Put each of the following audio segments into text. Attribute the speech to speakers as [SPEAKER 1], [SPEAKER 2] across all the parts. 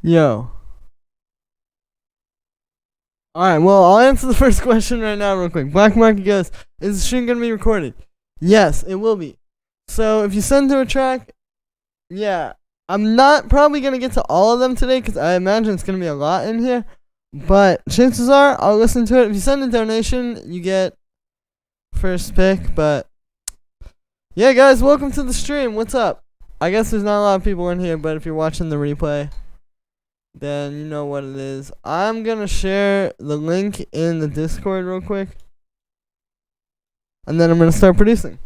[SPEAKER 1] Yo. Alright, well, I'll answer the first question right now real quick. Black Market goes, is the stream going to be recorded? Yes, it will be. So if you send to a track, yeah, I'm not probably going to get to all of them today because I imagine it's going to be a lot in here. But chances are I'll listen to it. If you send a donation, you get first pick. But yeah, guys, welcome to the stream. What's up? I guess there's not a lot of people in here, but if you're watching the replay, then you know what it is. I'm going to share the link in the Discord real quick. And then I'm going to start producing.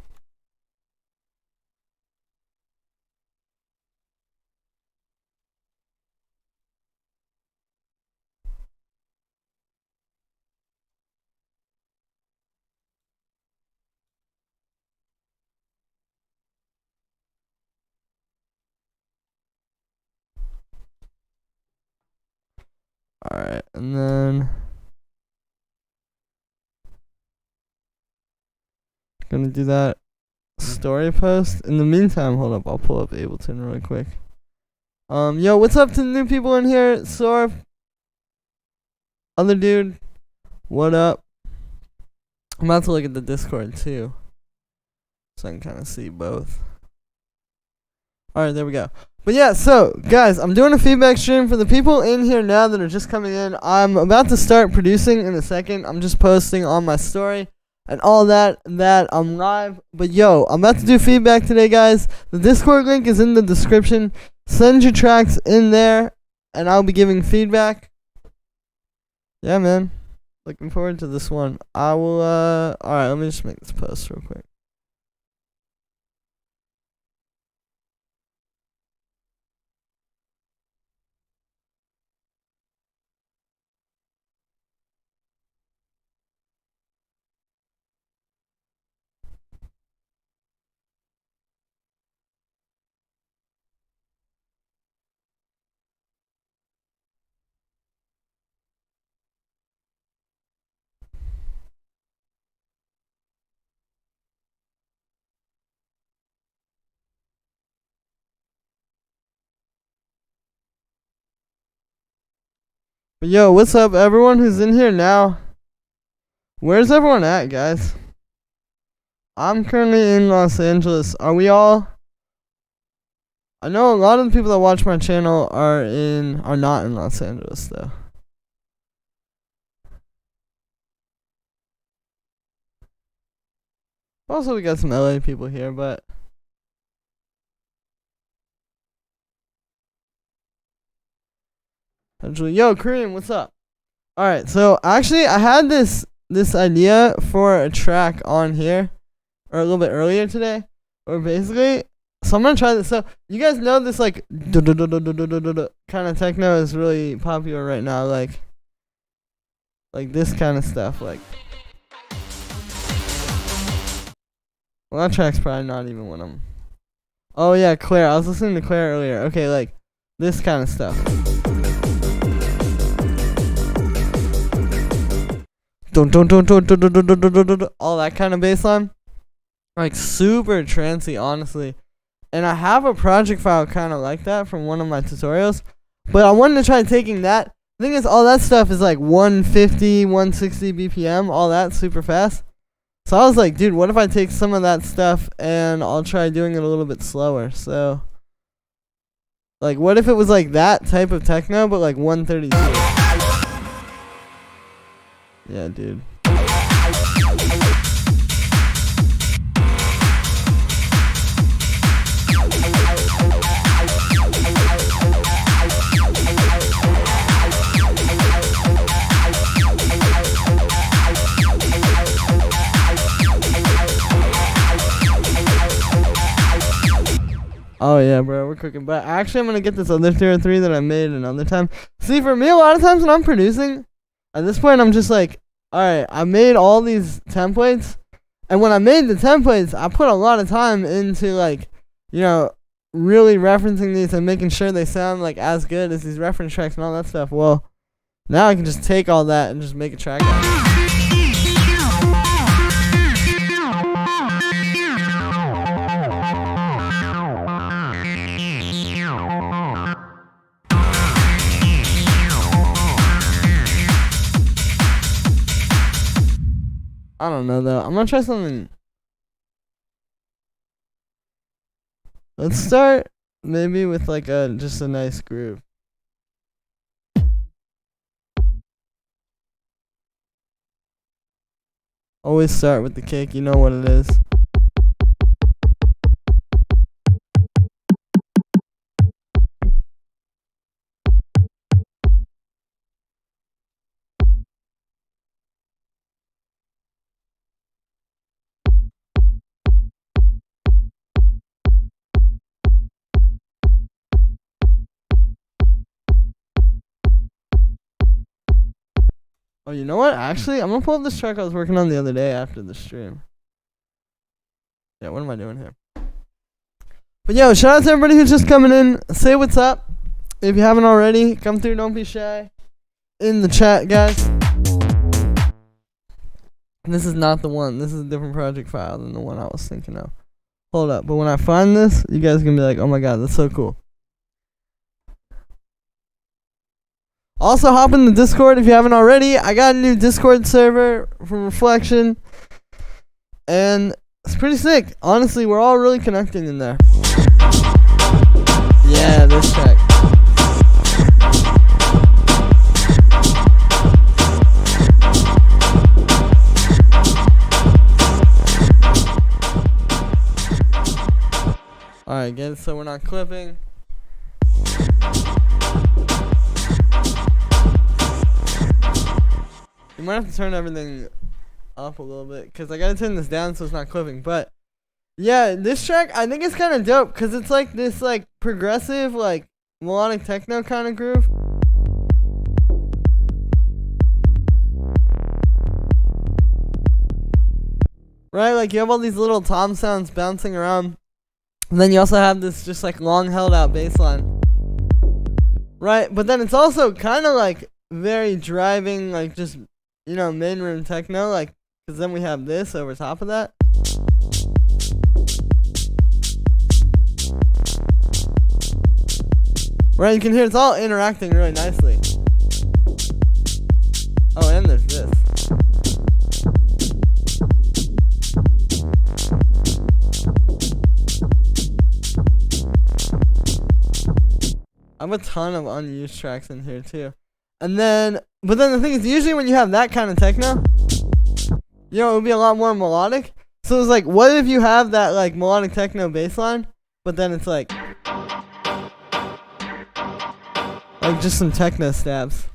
[SPEAKER 1] Alright, and then gonna do that story post. In the meantime, hold up, I'll pull up Ableton really quick. Yo, what's up to the new people in here? Sorf, other dude, what up? I'm about to look at the Discord too, so I can kind of see both. Alright, there we go. But yeah, so guys, I'm doing a feedback stream for the people in here now that are just coming in. I'm about to start producing in a second. I'm just posting on my story and all that I'm live. But yo, I'm about to do feedback today, guys. The Discord link is in the description. Send your tracks in there and I'll be giving feedback. Yeah, man. Looking forward to this one. I will alright, let me just make this post real quick. But yo, what's up, everyone who's in here now? Where's everyone at, guys? I'm currently in Los Angeles. Are we all? I know a lot of the people that watch my channel are not in Los Angeles, though. Also, we got some LA people here, but actually, yo, Kareem, what's up? Alright, so actually I had this idea for a track on here, or a little bit earlier today, or basically, so I'm gonna try this. So you guys know this like kind of techno is really popular right now, like this kind of stuff, like. Well, that track's probably not even what I'm. Oh yeah, Claire. I was listening to Claire earlier. Okay, like this kind of stuff. All that kind of bass line. Like super trancey, honestly. And I have a project file kind of like that from one of my tutorials. But I wanted to try taking that. The thing is, all that stuff is like 150, 160 BPM. All that super fast. So I was like, dude, what if I take some of that stuff and I'll try doing it a little bit slower? So, like, what if it was like that type of techno, but like 132? Yeah, dude. Oh yeah, bro, we're cooking. But actually, I'm gonna get this other tier 3 that I made another time. See, for me, a lot of times when I'm producing, at this point, I'm just like, alright, I made all these templates. And when I made the templates, I put a lot of time into, like, you know, really referencing these and making sure they sound, like, as good as these reference tracks and all that stuff. Well, now I can just take all that and just make a track out of it. I don't know though. I'm gonna try something. Let's start maybe with like just a nice groove. Always start with the kick, you know what it is. Oh, you know what? Actually, I'm gonna pull up this track I was working on the other day after the stream. Yeah, what am I doing here? But yo, shout out to everybody who's just coming in. Say what's up. If you haven't already, come through, don't be shy. In the chat, guys. This is not the one. This is a different project file than the one I was thinking of. Hold up. But when I find this, you guys are gonna be like, oh my god, that's so cool. Also, hop in the Discord if you haven't already. I got a new Discord server from Reflection. And it's pretty sick. Honestly, we're all really connecting in there. Yeah, this track. Alright, get it so we're not clipping. You might have to turn everything up a little bit because I gotta turn this down so it's not clipping. But yeah, this track I think it's kind of dope because it's like this like progressive like melodic techno kind of groove. Right, like you have all these little tom sounds bouncing around, and then you also have this just like long held out bass line. Right, but then it's also kind of like very driving, like just, you know, main room techno, like, because then we have this over top of that. Right, you can hear it's all interacting really nicely. Oh, and there's this. I have a ton of unused tracks in here too. And then, but then the thing is, usually when you have that kind of techno, you know, it would be a lot more melodic. So it's like, what if you have that like melodic techno bass line, but then it's like just some techno stabs.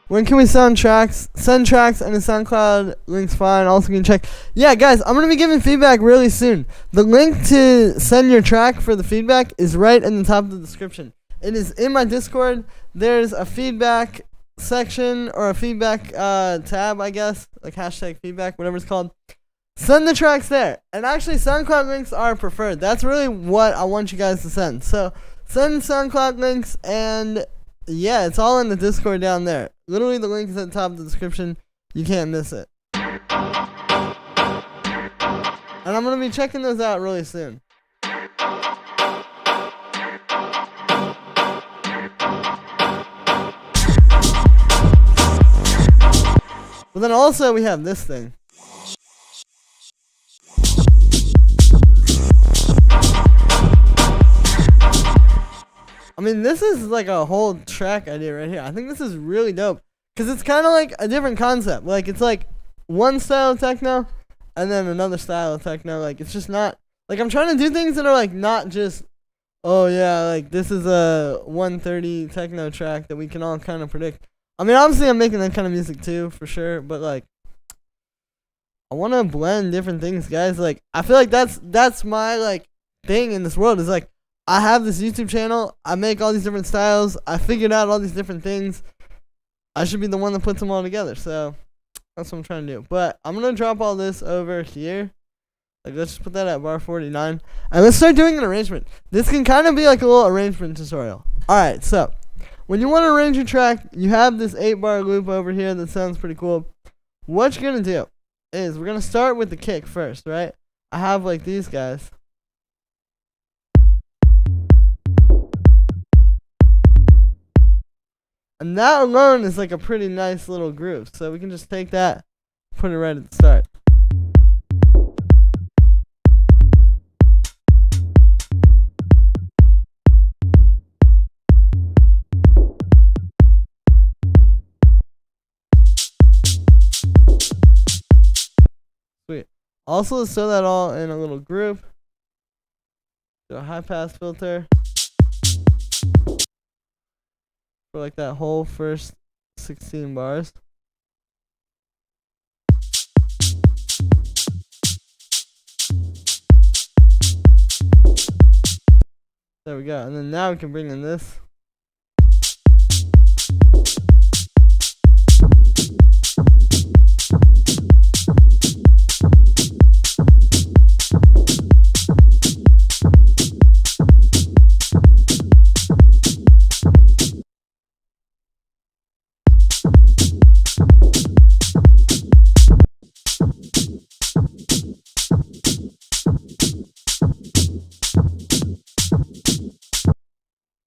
[SPEAKER 1] When can we send tracks? Send tracks and the SoundCloud link's fine. Also, you can check. Yeah, guys, I'm going to be giving feedback really soon. The link to send your track for the feedback is right in the top of the description. It is in my Discord. There's a feedback section or a feedback tab, I guess. Like hashtag feedback, whatever it's called. Send the tracks there. And actually, SoundCloud links are preferred. That's really what I want you guys to send. So, send SoundCloud links and yeah, it's all in the Discord down there. Literally, the link is at the top of the description. You can't miss it. And I'm going to be checking those out really soon. But then also, we have this thing. I mean, this is like a whole track idea right here. I think this is really dope. Because it's kind of like a different concept. Like, it's like one style of techno and then another style of techno. Like, it's just not... Like, I'm trying to do things that are like not just... Oh, yeah, like this is a 130 techno track that we can all kind of predict. I mean, obviously I'm making that kind of music too, for sure. But like, I want to blend different things, guys. Like, I feel like that's my like thing in this world is like, I have this YouTube channel. I make all these different styles. I figured out all these different things. I should be the one that puts them all together. So that's what I'm trying to do. But I'm going to drop all this over here. Like, let's just put that at bar 49. And let's start doing an arrangement. This can kind of be like a little arrangement tutorial. Alright, so when you want to arrange your track, you have this 8-bar loop over here that sounds pretty cool. What you're going to do is we're going to start with the kick first, right? I have like these guys. And that alone is like a pretty nice little groove. So we can just take that, put it right at the start. Sweet. Also, let's throw that all in a little group. Do a high pass filter for like that whole first 16 bars. There we go. And then now we can bring in this.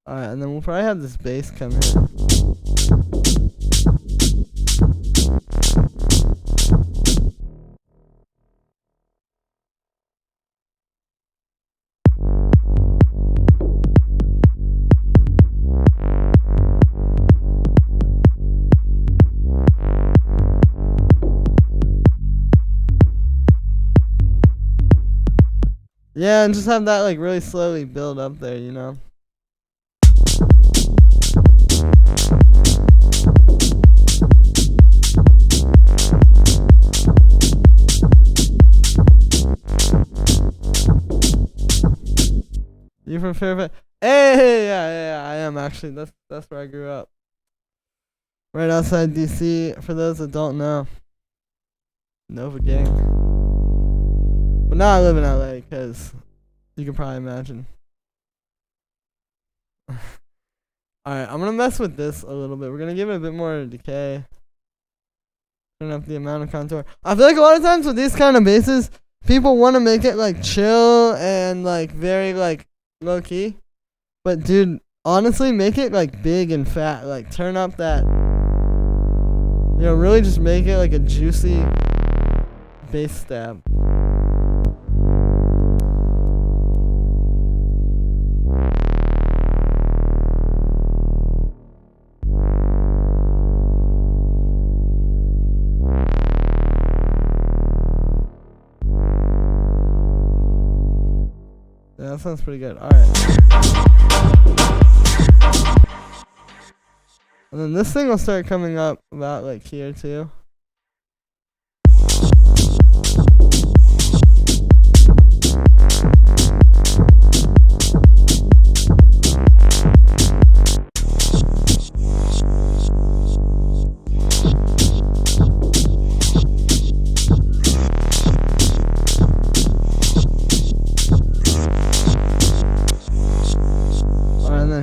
[SPEAKER 1] Alright, and then we'll probably have this bass come in. Yeah, and just have that like really slowly build up there, you know? You from Fairfax? Hey, yeah, I am actually. That's where I grew up. Right outside DC. For those that don't know, Nova Gang. But now I live in LA, because you can probably imagine. Alright, I'm gonna mess with this a little bit. We're gonna give it a bit more decay. Turn up the amount of contour. I feel like a lot of times with these kind of basses, people want to make it like chill and like very like low key. But dude, honestly, make it like big and fat. Like turn up that, you know, really just make it like a juicy bass stab. Yeah, that sounds pretty good. Alright. And then this thing will start coming up about like here too.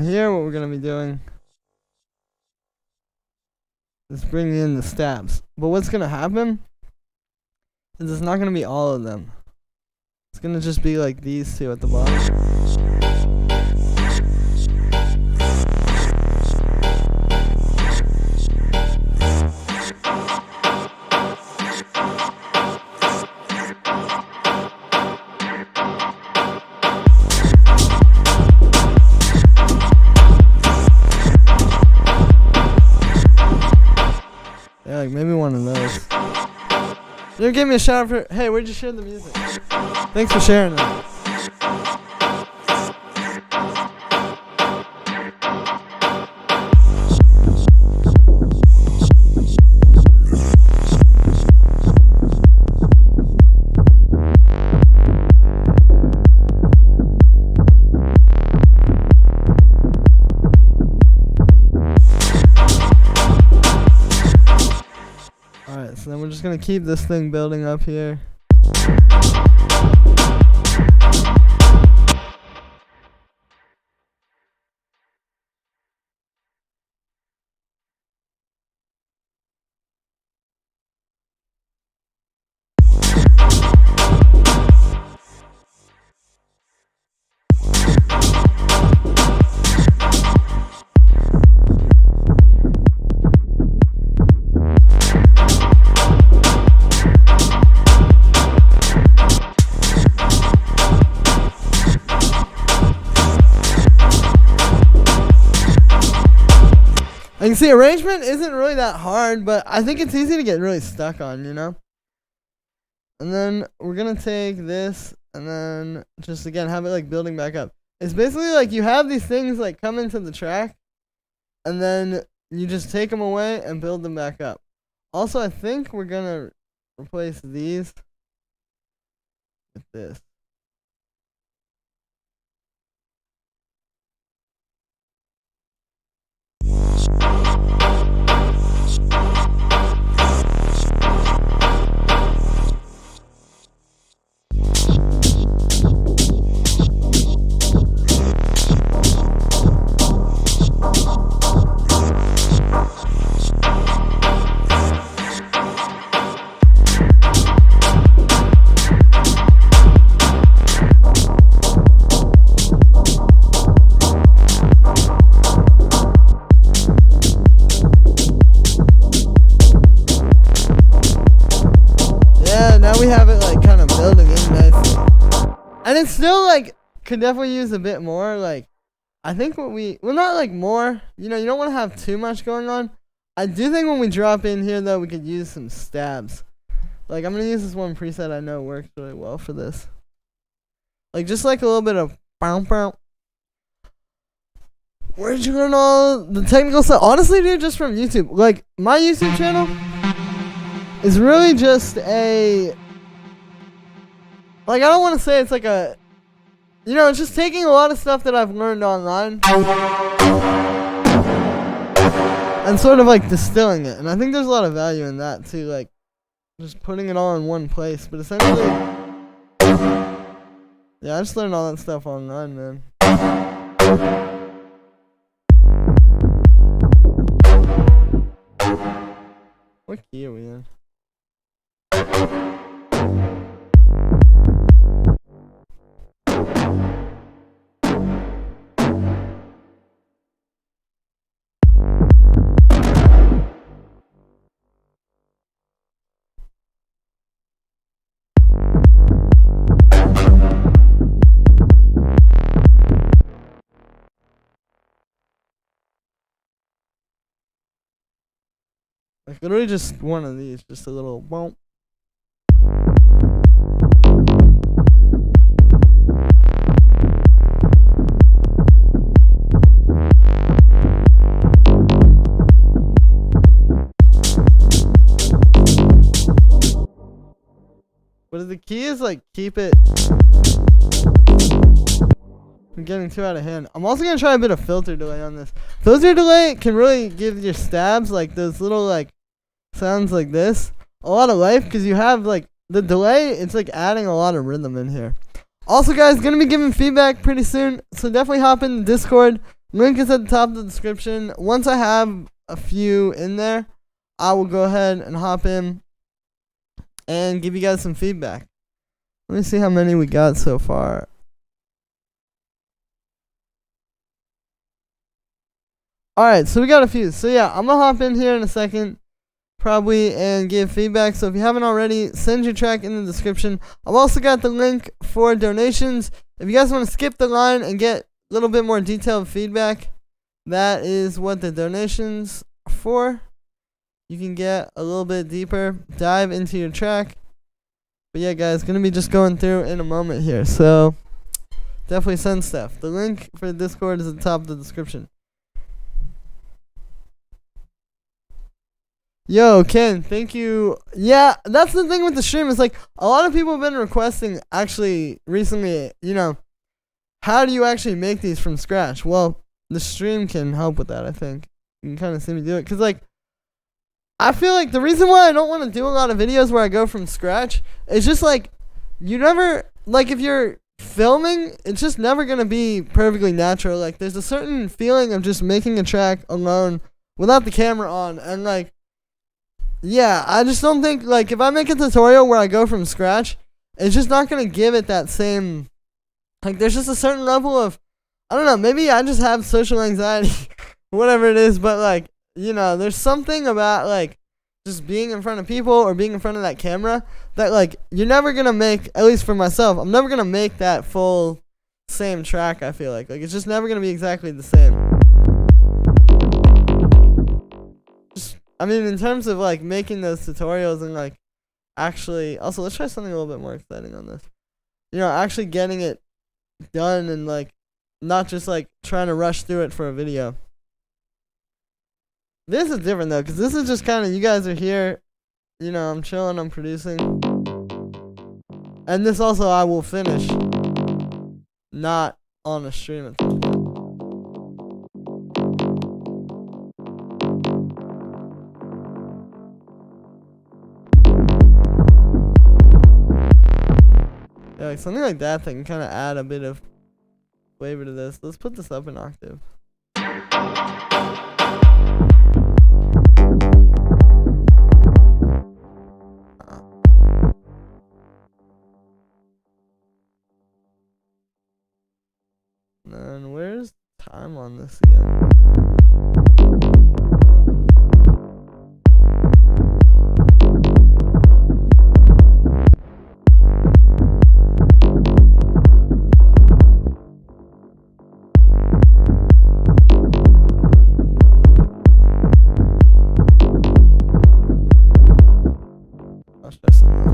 [SPEAKER 1] Here, what we're going to be doing is bringing in the stabs. But what's going to happen is it's not going to be all of them. It's going to just be like these two at the bottom. Yeah, like maybe one of those. You gave me a shout out for. Hey, where'd you share the music? Thanks for sharing that. Alright, so then we're just gonna keep this thing building up here. Like, see, arrangement isn't really that hard, but I think it's easy to get really stuck on, you know? And then we're going to take this and then just, again, have it, like, building back up. It's basically like you have these things, like, come into the track, and then you just take them away and build them back up. Also, I think we're going to replace these with this. We have it like kind of building in nicely, and it's still like could definitely use a bit more. Like I think what well, not like more, you know, you don't want to have too much going on. I do think when we drop in here though, we could use some stabs. Like I'm gonna use this one preset I know works really well for this, like just like a little bit of bow bow. Where'd you learn all the technical stuff? Honestly, dude, just from YouTube. Like my YouTube channel is really just a, like, I don't want to say it's like a, you know, it's just taking a lot of stuff that I've learned online and sort of like distilling it. And I think there's a lot of value in that too, like just putting it all in one place. But essentially, yeah, I just learned all that stuff online, man. What key are we in? Like literally just one of these, just a little bump. But the key is like keep it from getting too out of hand. I'm also gonna try a bit of filter delay on this. Filter delay can really give your stabs, like those little like sounds like this, a lot of life, because you have like the delay, it's like adding a lot of rhythm in here. Also guys, gonna be giving feedback pretty soon, so definitely hop in the Discord. Link is at the top of the description. Once I have a few in there, I will go ahead and hop in and give you guys some feedback. Let me see how many we got so far. Alright, so we got a few. So yeah, I'm gonna hop in here in a second probably and give feedback. So if you haven't already, send your track in the description. I've also got the link for donations. If you guys want to skip the line and get a little bit more detailed feedback, that is what the donations are for. You can get a little bit deeper dive into your track. But yeah guys, gonna be just going through in a moment here, so definitely send stuff. The link for the Discord is at the top of the description. Yo, Ken, thank you. Yeah, that's the thing with the stream. Is like a lot of people have been requesting actually recently, you know, how do you actually make these from scratch? Well, the stream can help with that, I think. You can kind of see me do it. Because, like, I feel like the reason why I don't want to do a lot of videos where I go from scratch is just, like, you never, like, if you're filming, it's just never going to be perfectly natural. Like, there's a certain feeling of just making a track alone without the camera on. And, like, yeah, I just don't think, like, if I make a tutorial where I go from scratch, it's just not going to give it that same, like, there's just a certain level of, I don't know, maybe I just have social anxiety, whatever it is, but, like, you know, there's something about, like, just being in front of people or being in front of that camera that, like, you're never going to make, at least for myself, I'm never going to make that full same track, I feel like. Like, it's just never going to be exactly the same. I mean, in terms of like making those tutorials and like actually, also let's try something a little bit more exciting on this. You know, actually getting it done and like not just like trying to rush through it for a video. This is different though, because this is just kind of, you guys are here, you know, I'm chilling, I'm producing. And this also I will finish, not on a stream at this point. Yeah, like something like that can kind of add a bit of flavor to this. Let's put this up an octave. And where's time on this again? I'll try something else.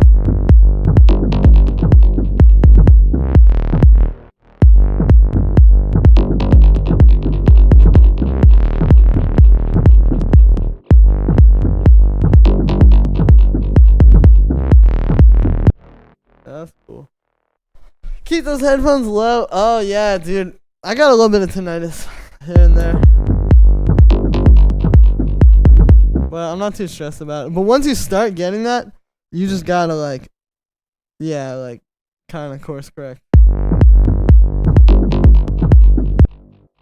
[SPEAKER 1] That's cool. Keep those headphones low. Oh yeah, dude. I got a little bit of tinnitus here and there. But I'm not too stressed about it. But once you start getting that, you just gotta like, yeah, like kind of course correct.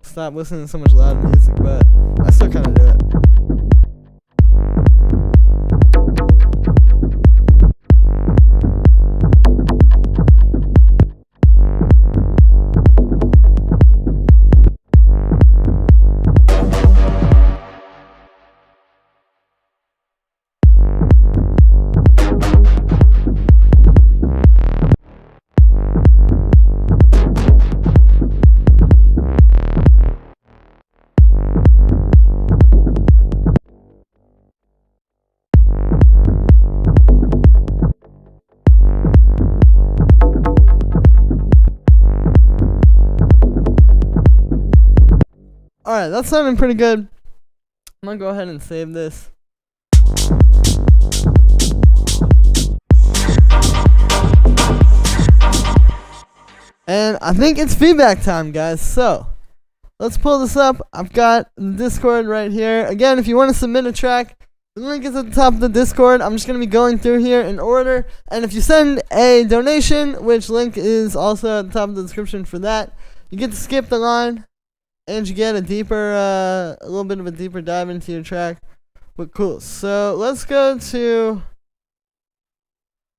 [SPEAKER 1] Stop listening to so much loud music, but I still kind of do it. Alright, that's sounding pretty good. I'm gonna go ahead and save this. And I think it's feedback time, guys. So, let's pull this up. I've got the Discord right here. Again, if you want to submit a track, the link is at the top of the Discord. I'm just going to be going through here in order. And if you send a donation, which link is also at the top of the description for that, you get to skip the line. And you get a deeper, a little bit of a deeper dive into your track. But cool. So let's go to,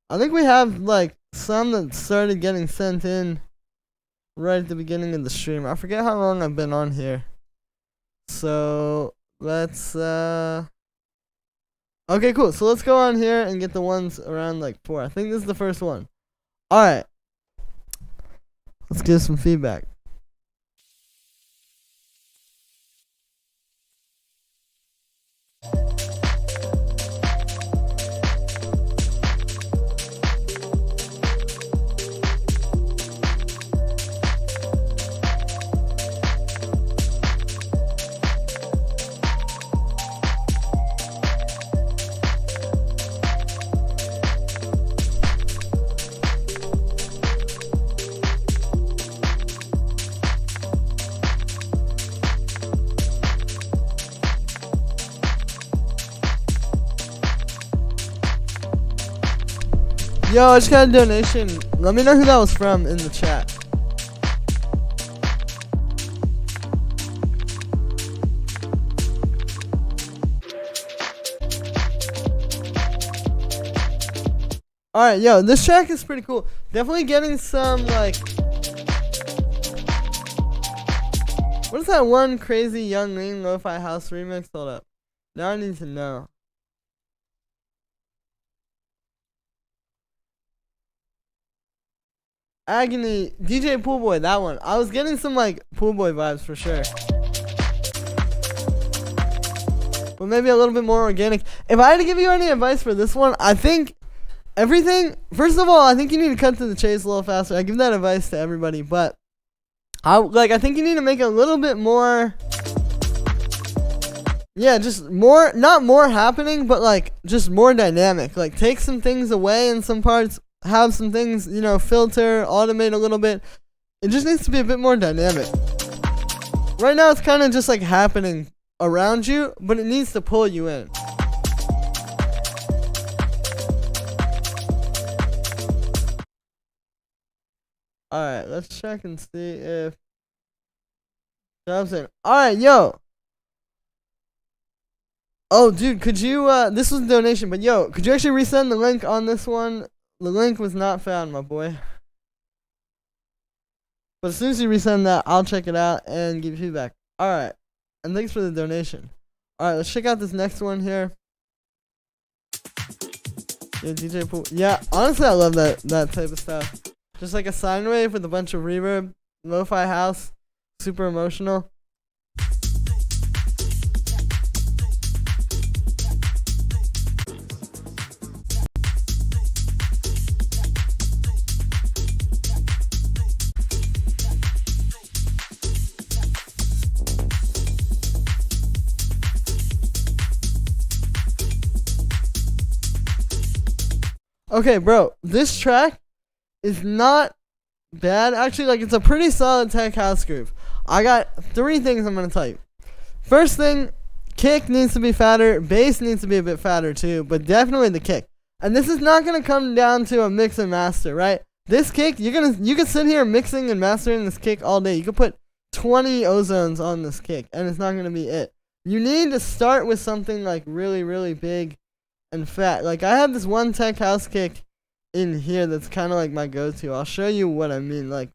[SPEAKER 1] I think we have like some that started getting sent in right at the beginning of the stream. I forget how long I've been on here. So let's, okay, cool. So let's go on here and get the ones around like 4. I think this is the first one. Alright. Let's give some feedback. Yo, I just got a donation. Let me know who that was from in the chat. Alright, yo, this track is pretty cool. Definitely getting some, like... What is that one crazy Young Lean Lo-Fi House remix? Hold up. Now I need to know. Agony, DJ Poolboy, that one. I was getting some like Poolboy vibes for sure. but maybe a little bit more organic. If I had to give you any advice for this one, I think everything, first of all, I think you need to cut to the chase a little faster. I give that advice to everybody, but I think you need to make it a little bit more, yeah, just more, not more happening, but like just more dynamic. Like take some things away in some parts, have some things, you know, filter, automate a little bit. It just needs to be a bit more dynamic. Right now it's kind of just like happening around you, but it needs to pull you in. Alright, let's check and see if jobs in. Alright, yo. Oh, dude, could you, this was a donation, but yo, could you actually resend the link on this one? The link was not found, my boy. But as soon as you resend that, I'll check it out and give you feedback. Alright. And thanks for the donation. Alright, let's check out this next one here. Yeah, DJ Pool. Yeah, honestly, I love that type of stuff. Just like a sine wave with a bunch of reverb. Lo-fi house. Super emotional. Okay, bro, this track is not bad. Actually, like, it's a pretty solid tech house groove. I got 3 things I'm going to tell you. First thing, kick needs to be fatter. Bass needs to be a bit fatter too, but definitely the kick. And this is not going to come down to a mix and master, right? This kick, you can sit here mixing and mastering this kick all day. You can put 20 ozones on this kick, and it's not going to be it. You need to start with something, like, really, really big and fat. Like, I have this one tech house kick in here that's kind of like my go-to. I'll show you what I mean. Like,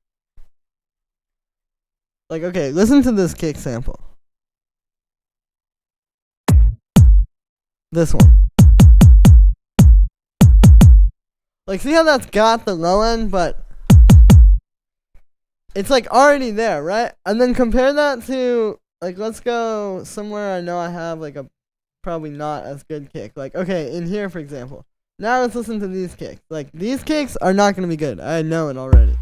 [SPEAKER 1] okay, listen to this kick sample. This one. Like, see how that's got the low end, but it's like already there, right? And then compare that to, like, let's go somewhere I know I have like a probably not as good kick. Like, okay, in here, for example. Now let's listen to these kicks. Like, these kicks are not going to be good. I know it already.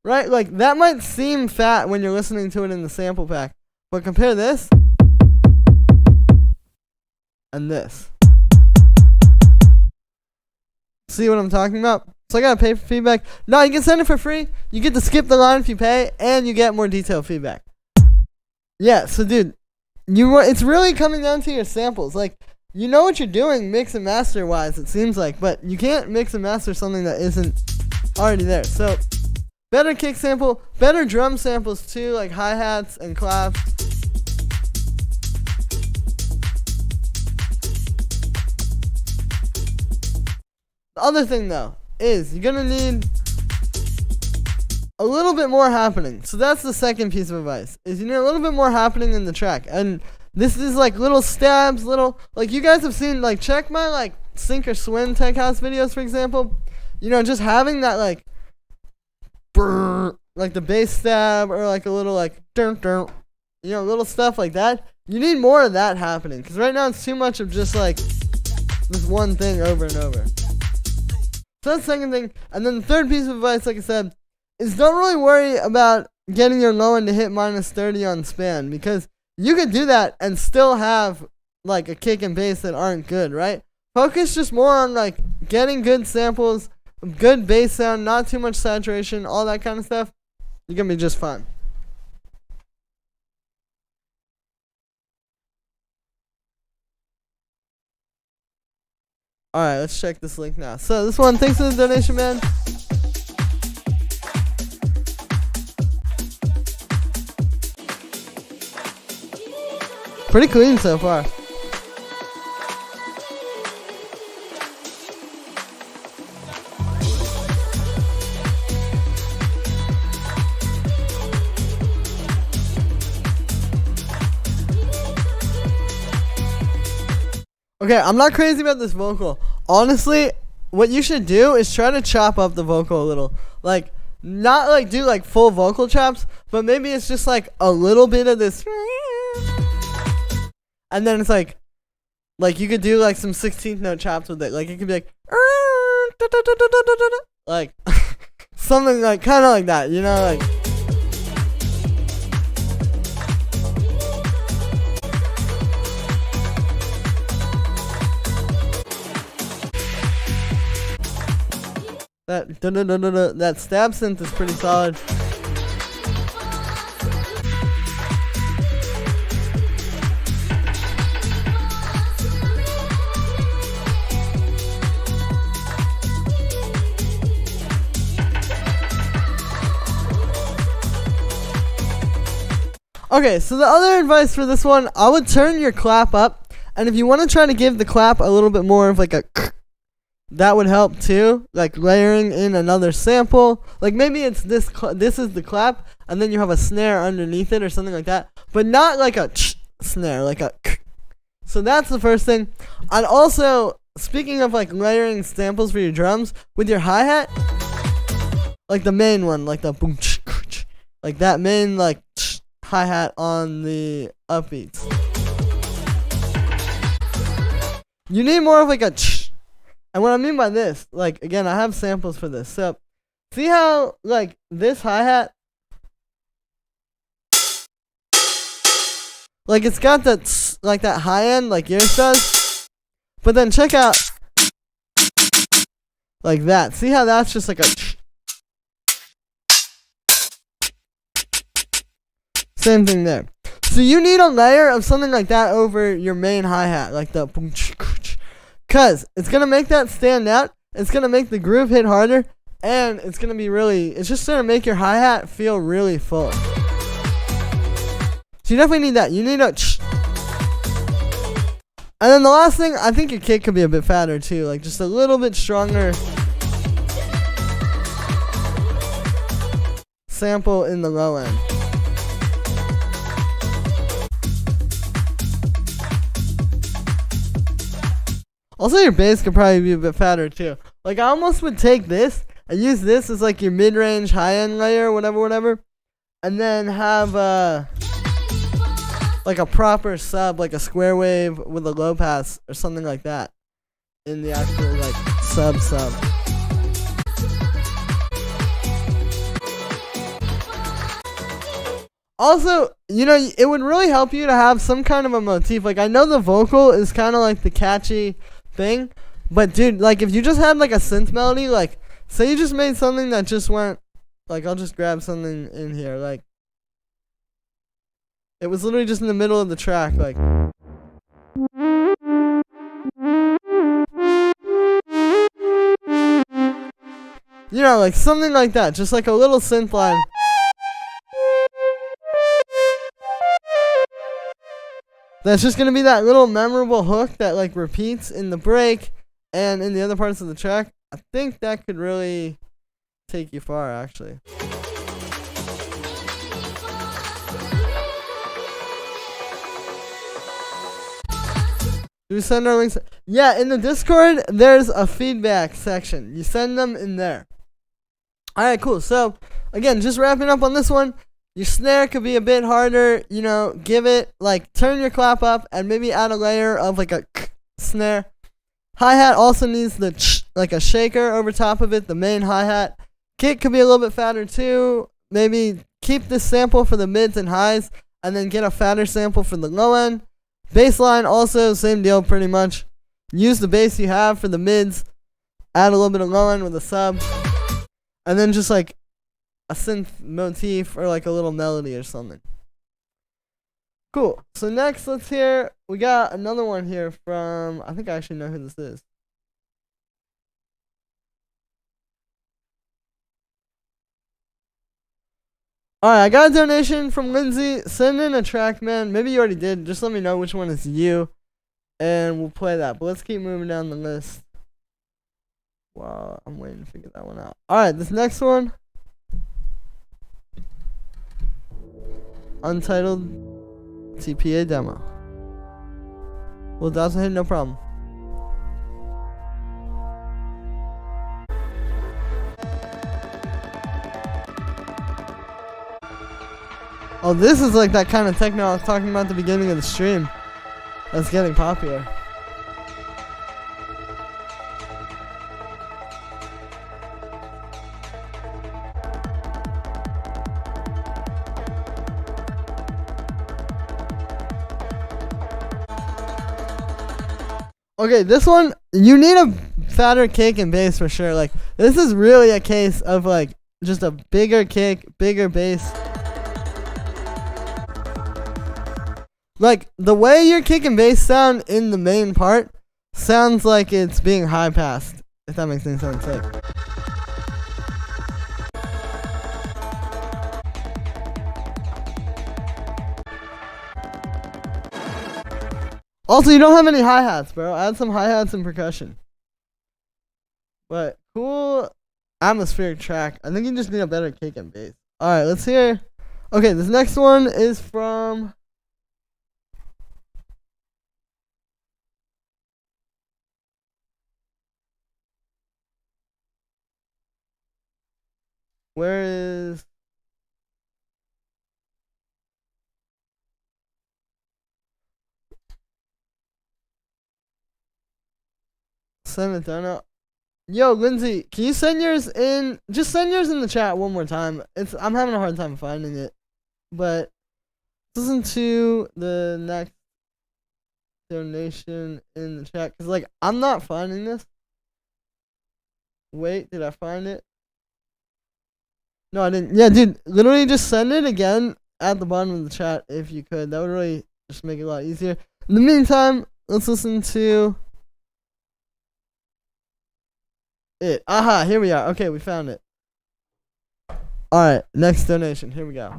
[SPEAKER 1] Right? Like, that might seem fat when you're listening to it in the sample pack. But compare this and this. See what I'm talking about? So I got to pay for feedback. No, you can send it for free. You get to skip the line if you pay, and you get more detailed feedback. Yeah, so dude, it's really coming down to your samples. Like, you know what you're doing mix and master wise, it seems like, but you can't mix and master something that isn't already there. So, better kick sample, better drum samples too, like hi-hats and claps. The other thing though is you're gonna need a little bit more happening. So that's the second piece of advice, is you need a little bit more happening in the track. And this is like little stabs, little, like, you guys have seen, like, check my like sink or swim tech house videos, for example. You know, just having that like brrr, like the bass stab, or like a little like dun dun, you know, little stuff like that. You need more of that happening, because right now it's too much of just like this one thing over and over. So that's the second thing. And then the third piece of advice, like I said, is don't really worry about getting your low end to hit -30 on span, because you could do that and still have like a kick and bass that aren't good, right? Focus just more on like getting good samples, good bass sound, not too much saturation, all that kind of stuff. You're gonna be just fine. Alright, let's check this link now. So this one, thanks for the donation, man. Pretty clean so far. Okay, I'm not crazy about this vocal. Honestly, what you should do is try to chop up the vocal a little. Like, not like do like full vocal chops, but maybe it's just like a little bit of this, and then it's like you could do like some 16th note chops with it. Like it could be like something like kind of like that, you know, like. That stab synth is pretty solid. Okay, so the other advice for this one, I would turn your clap up, and if you want to try to give the clap a little bit more of like a that would help too, like layering in another sample. Like maybe it's this is the clap, and then you have a snare underneath it or something like that, but not like a snare, like a. So that's the first thing. And also, speaking of like layering samples for your drums, with your hi-hat, like the main one, like the boom, like that main like hi-hat on the upbeats. You need more of like a. And what I mean by this, like, again, I have samples for this. So, see how, like, this hi-hat, like, it's got that, like, that high end, like yours does. But then check out, like that. See how that's just like a. Same thing there. So, you need a layer of something like that over your main hi-hat, like the boom. Because it's going to make that stand out, it's going to make the groove hit harder, and it's going to be it's just going to make your hi-hat feel really full. So you definitely need that. You need a and then the last thing, I think your kick could be a bit fatter too, like just a little bit stronger sample in the low end. Also, your bass could probably be a bit fatter too. Like, I almost would take this and use this as like your mid-range high-end layer, whatever. And then have like a proper sub, like a square wave with a low pass or something like that in the actual like sub. Also, you know, it would really help you to have some kind of a motif. Like, I know the vocal is kind of like the catchy thing, but dude, like if you just had like a synth melody, like say you just made something that just went like, I'll just grab something in here, like it was literally just in the middle of the track, like you know, like something like that, just like a little synth line. That's just going to be that little memorable hook that like repeats in the break and in the other parts of the track. I think that could really take you far, actually. Do we send our links? Yeah, in the Discord, there's a feedback section. You send them in there. Alright, cool. So, again, just wrapping up on this one. Your snare could be a bit harder, you know, give it, like, turn your clap up and maybe add a layer of, like, a snare. Hi-hat also needs the, like, a shaker over top of it, the main hi-hat. Kick could be a little bit fatter, too. Maybe keep this sample for the mids and highs, and then get a fatter sample for the low end. Bass line also, same deal, pretty much. Use the bass you have for the mids, add a little bit of low end with a sub, and then just, like, a synth motif or like a little melody or something. Cool. So next, let's hear. We got another one here from. I think I actually know who this is. Alright, I got a donation from Lindsay. Send in a track, man. Maybe you already did. Just let me know which one is you, and we'll play that. But let's keep moving down the list. Wow, I'm waiting to figure that one out. Alright, this next one. Untitled TPA demo. Well, that's a hit, no problem. Oh, this is like that kind of techno I was talking about at the beginning of the stream. That's getting popular. Okay, this one, you need a fatter kick and bass for sure. Like, this is really a case of like just a bigger kick, bigger bass. Like, the way your kick and bass sound in the main part sounds like it's being high passed, if that makes any sense. Like, also, you don't have any hi-hats, bro. Add some hi-hats and percussion. But cool atmospheric track. I think you just need a better kick and bass. Alright, let's hear. Okay, this next one is from where is send it down. Yo, Lindsay, can you send yours in? Just send yours in the chat one more time. I'm having a hard time finding it. But listen to the next donation in the chat. Because, like, I'm not finding this. Wait, did I find it? No, I didn't. Yeah, dude, literally just send it again at the bottom of the chat if you could. That would really just make it a lot easier. In the meantime, let's listen to it. Aha, here we are. Okay, we found it. Alright, next donation. Here we go.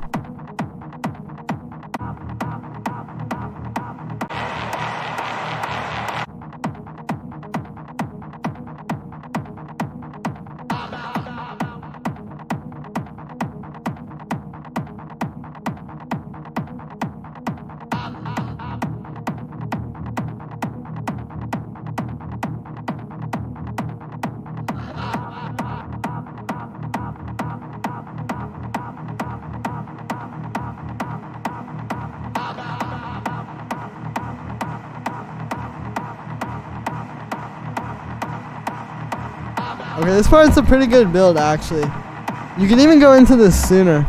[SPEAKER 1] Okay, this part's a pretty good build, actually. You can even go into this sooner.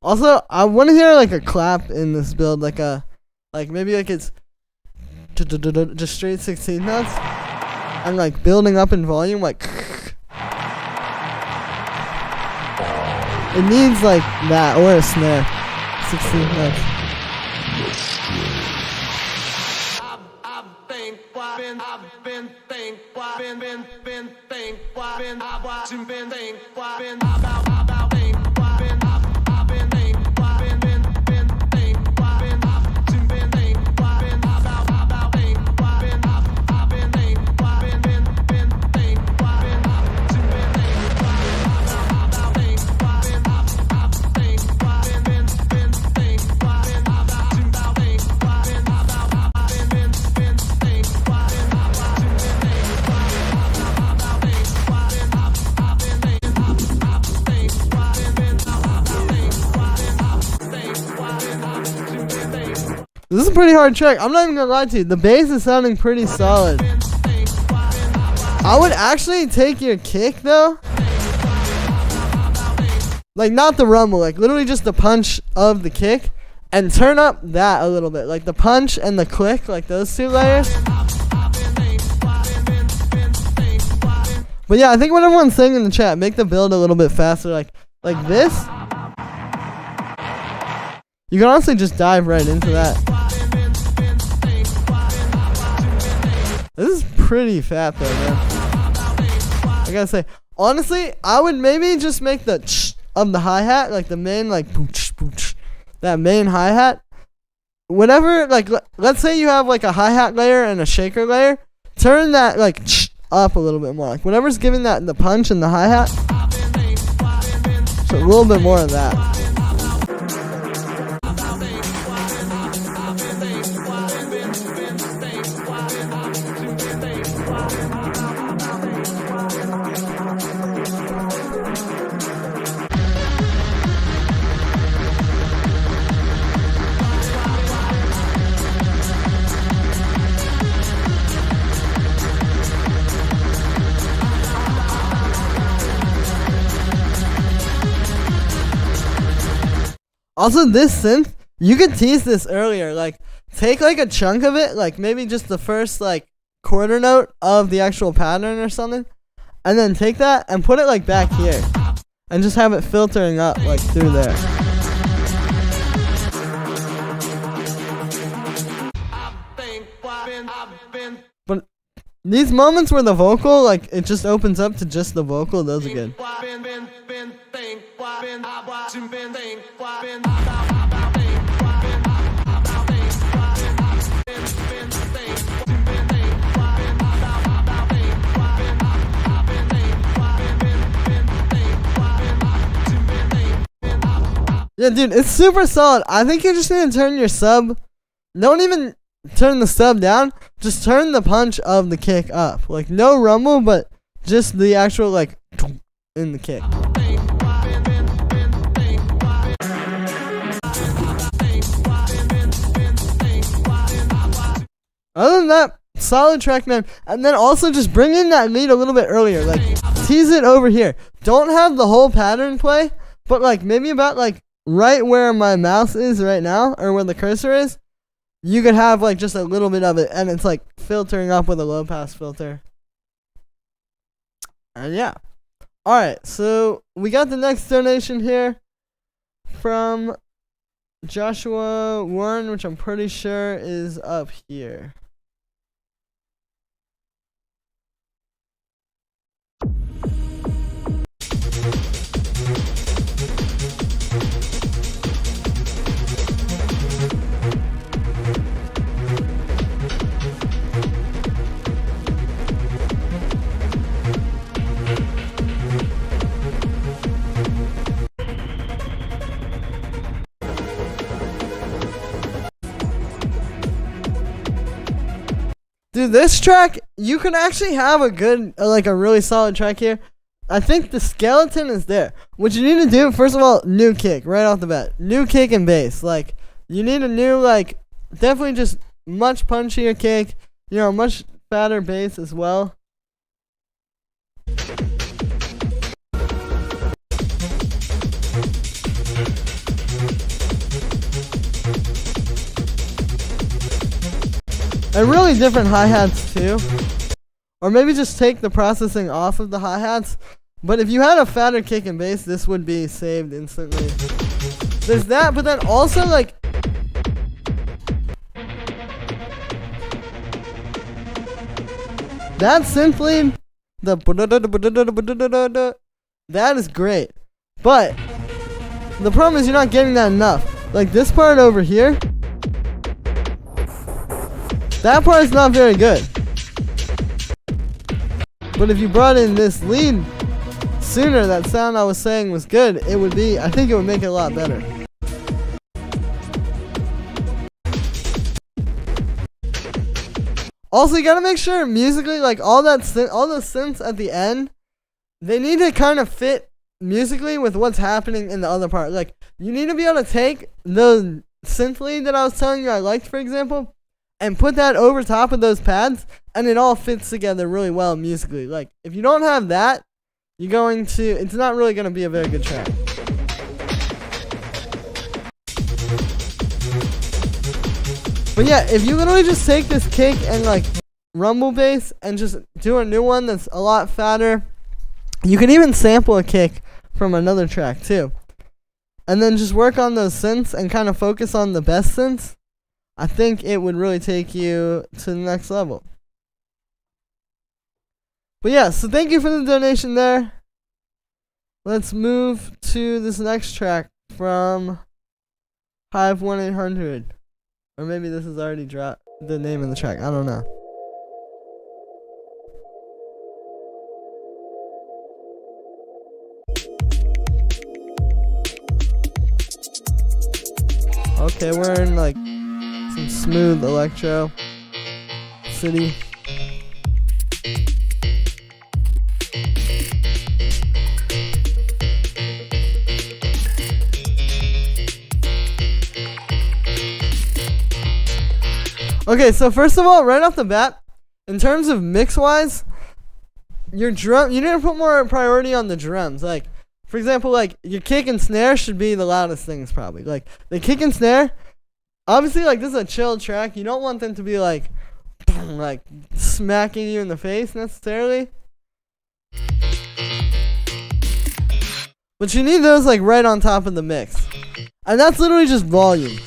[SPEAKER 1] Also, I want to hear like a clap in this build, like maybe like it's just straight 16 notes, and like building up in volume, like. It needs like that or a snare. 16 notes. This is a pretty hard track. I'm not even gonna lie to you. The bass is sounding pretty solid. I would actually take your kick though. Like not the rumble, like literally just the punch of the kick, and turn up that a little bit. Like the punch and the click, like those two layers. But yeah, I think what everyone's saying in the chat, make the build a little bit faster, like this. You can honestly just dive right into that. This is pretty fat though, man. I gotta say, honestly, I would maybe just make the ch of the hi-hat, like the main, like pooch, pooch, that main hi-hat. Whatever, like let's say you have like a hi-hat layer and a shaker layer, turn that like ch up a little bit more. Like whatever's giving that the punch and the hi-hat, so a little bit more of that. Also, this synth, you could tease this earlier. Like, take like a chunk of it, like maybe just the first like quarter note of the actual pattern or something, and then take that and put it like back here, and just have it filtering up like through there. But these moments where the vocal, like, it just opens up to just the vocal, those are good. Yeah, dude, it's super solid. I think you just need to turn your sub. Don't even turn the sub down. Just turn the punch of the kick up. Like, no rumble, but just the actual, like, in the kick. Other than that, solid track, man. And then also just bring in that lead a little bit earlier. Like, tease it over here. Don't have the whole pattern play, but, like, maybe about, like, right where my mouse is right now, or where the cursor is, you could have like just a little bit of it, and it's like filtering up with a low pass filter. And yeah. Alright, so we got the next donation here from Joshua Warren, which I'm pretty sure is up here. Dude, this track, you can actually have a good, like a really solid track here. I think the skeleton is there. What you need to do, first of all, new kick, right off the bat. New kick and bass. Like, you need a new, like, definitely just much punchier kick. You know, much fatter bass as well. And really different hi-hats too. Or maybe just take the processing off of the hi-hats. But if you had a fatter kick and bass, this would be saved instantly. There's that, but then also like... that synth lead, that is great. But the problem is you're not getting that enough. Like this part over here, that part is not very good. But if you brought in this lead sooner, that sound I was saying was good, it would be, I think it would make it a lot better. Also, you gotta make sure musically, like all those synths at the end, they need to kind of fit musically with what's happening in the other part. Like, you need to be able to take the synth lead that I was telling you I liked, for example, and put that over top of those pads, and it all fits together really well musically. Like, if you don't have that, it's not really going to be a very good track. But yeah, if you literally just take this kick and like rumble bass and just do a new one that's a lot fatter, you can even sample a kick from another track too. And then just work on those synths and kind of focus on the best synths. I think it would really take you to the next level. But yeah, so thank you for the donation there. Let's move to this next track from Hive 1-800. Or maybe this is already dropped, the name of the track. I don't know. Okay, we're in like some smooth electro city. Okay, so first of all, right off the bat, in terms of mix wise, your drum, you need to put more priority on the drums. Like, For example, like your kick and snare should be the loudest things probably. Like the kick and snare, obviously like this is a chill track. You don't want them to be like smacking you in the face necessarily. But you need those like right on top of the mix. And that's literally just volume.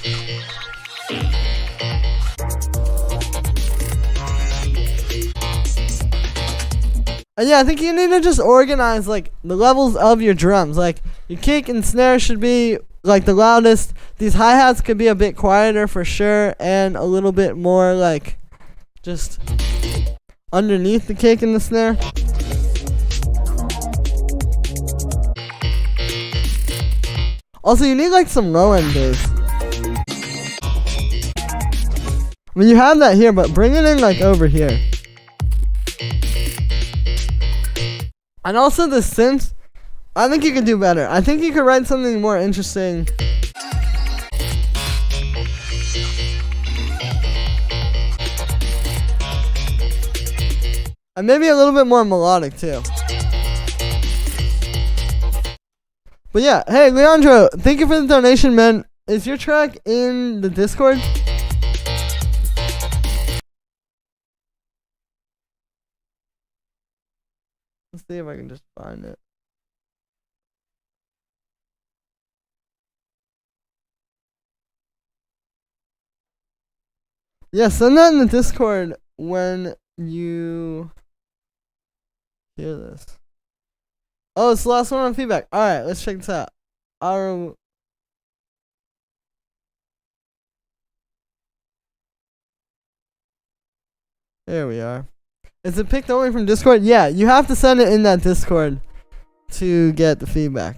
[SPEAKER 1] And yeah, I think you need to just organize like the levels of your drums. Like your kick and snare should be like the loudest. These hi-hats could be a bit quieter for sure, and a little bit more like just underneath the kick and the snare. Also, you need like some low end bass. I mean, you have that here, but bring it in like over here. And also the synth, I think you could do better. I think you could write something more interesting. And maybe a little bit more melodic too. But yeah, hey Leandro, thank you for the donation, man. Is your track in the Discord? Let's see if I can just find it. Yeah, send that in the Discord when you hear this. Oh, it's the last one on feedback. Alright, let's check this out. There we are. Is it picked only from Discord? Yeah, you have to send it in that Discord to get the feedback.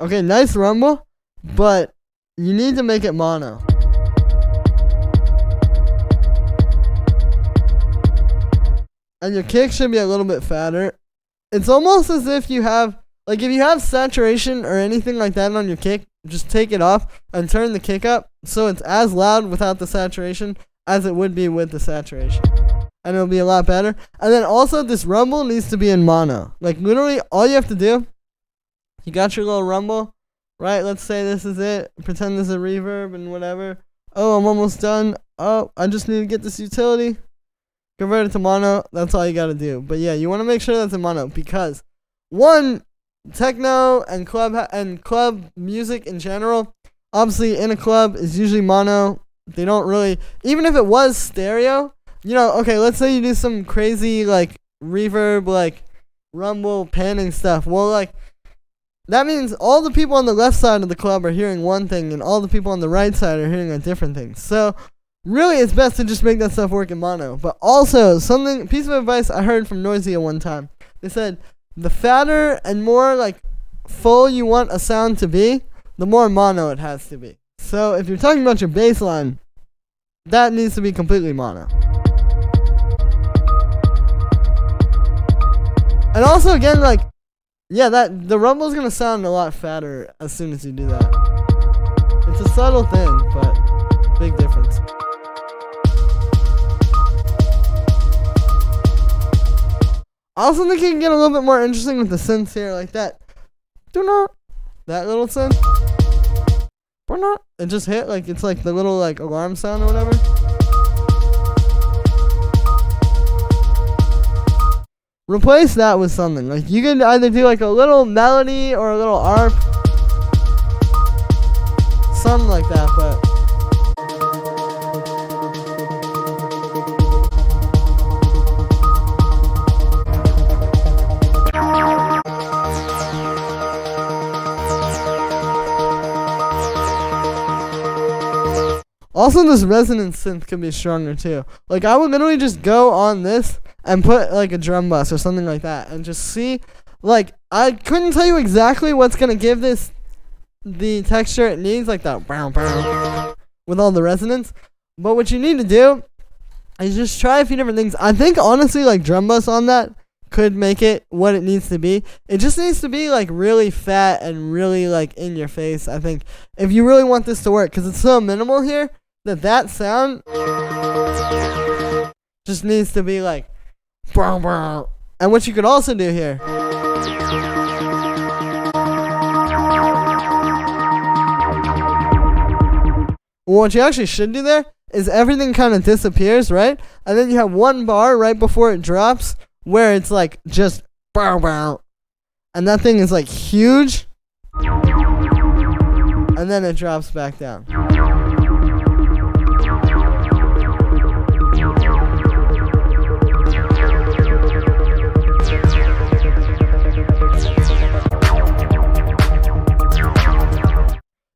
[SPEAKER 1] Okay, nice rumble, but you need to make it mono. And your kick should be a little bit fatter. It's almost as if you have, like if you have saturation or anything like that on your kick, just take it off and turn the kick up so it's as loud without the saturation as it would be with the saturation. And it'll be a lot better. And then also this rumble needs to be in mono. Like literally all you have to do, you got your little rumble, right? Let's say this is it. Pretend there's a reverb and whatever. Oh, I'm almost done. Oh, I just need to get this utility. Convert it to mono. That's all you got to do. But yeah, you want to make sure that's in mono because one, techno and club music in general, obviously in a club is usually mono. They don't really, even if it was stereo, you know, okay, let's say you do some crazy like reverb, like rumble panning stuff. Well, like, that means all the people on the left side of the club are hearing one thing and all the people on the right side are hearing a different thing. So, really, it's best to just make that stuff work in mono. But also, piece of advice I heard from Noisia one time. They said, the fatter and more, like, full you want a sound to be, the more mono it has to be. So, if you're talking about your bass line, that needs to be completely mono. And also, again, like, yeah, the rumble's gonna sound a lot fatter as soon as you do that. It's a subtle thing, but big difference. I also think you can get a little bit more interesting with the synths here, like that. That little synth. It just hit, like it's like the little like alarm sound or whatever. Replace that with something. Like you could either do like a little melody or a little arp. Something like that, but also this resonance synth can be stronger too. Like I would literally just go on this and put like a drum bus or something like that and just see Like, I couldn't tell you exactly what's gonna give this the texture it needs, like that with all the resonance. But what you need to do is just try a few different things. I think honestly, like drum bus on that could make it what it needs to be. It just needs to be like really fat and really like in your face. I think if you really want this to work, because it's so minimal here that sound just needs to be like. And what you could also do here. What you actually should do there is everything kind of disappears, right? And then you have one bar right before it drops where it's like just and that thing is like huge. And then it drops back down.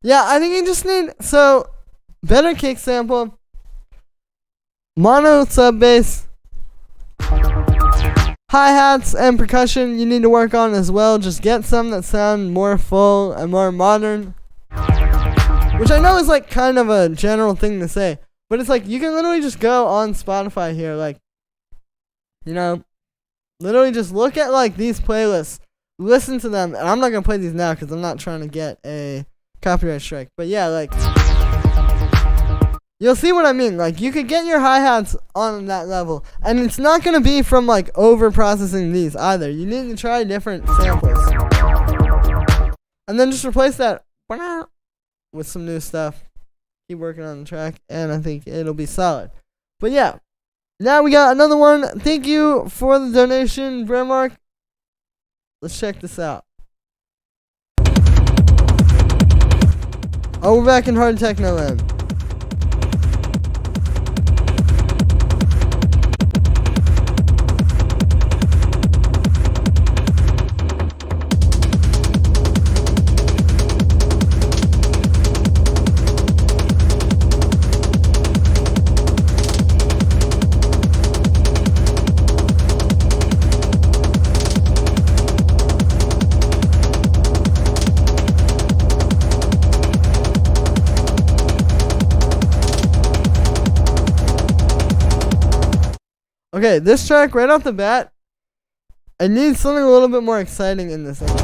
[SPEAKER 1] Yeah, I think you just need, better kick sample, mono sub bass, hi-hats and percussion you need to work on as well. Just get some that sound more full and more modern, which I know is like kind of a general thing to say, but it's like you can literally just go on Spotify here, like, you know, literally just look at like these playlists, listen to them, and I'm not going to play these now because I'm not trying to get a copyright strike, but yeah, like, you'll see what I mean. Like, you could get your hi-hats on that level, and it's not going to be from like over processing these either. You need to try different samples and then just replace that with some new stuff. Keep working on the track, and I think it'll be solid. But yeah, now we got another one. Thank you for the donation, Bremark. Let's check this out. Oh, we're back in hard techno land. Okay, this track right off the bat, I need something a little bit more exciting in this intro.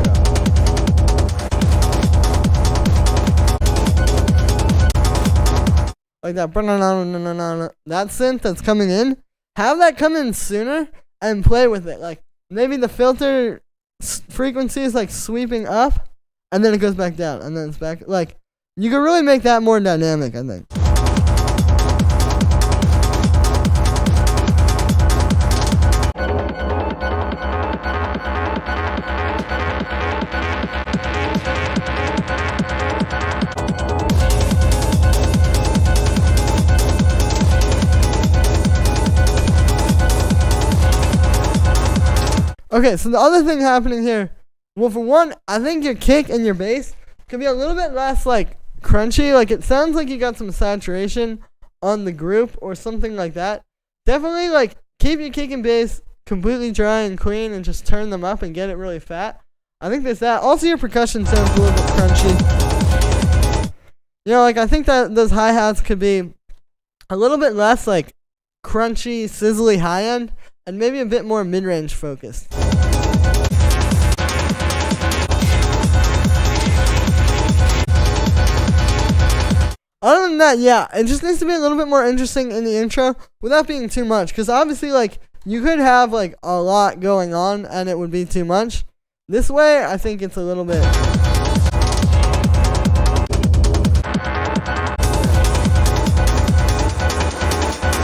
[SPEAKER 1] Like that synth that's coming in, have that come in sooner and play with it. Like maybe the filter frequency is like sweeping up and then it goes back down and then it's back. Like you could really make that more dynamic, I think. Okay, so the other thing happening here, well, for one, I think your kick and your bass can be a little bit less, like, crunchy. Like, it sounds like you got some saturation on the group or something like that. Definitely, like, keep your kick and bass completely dry and clean and just turn them up and get it really fat. I think there's that. Also, your percussion sounds a little bit crunchy. You know, like, I think that those hi-hats could be a little bit less, like, crunchy, sizzly high-end and maybe a bit more mid-range focused. Other than that, yeah, it just needs to be a little bit more interesting in the intro without being too much. Because obviously, like, you could have, like, a lot going on and it would be too much. This way, I think it's a little bit...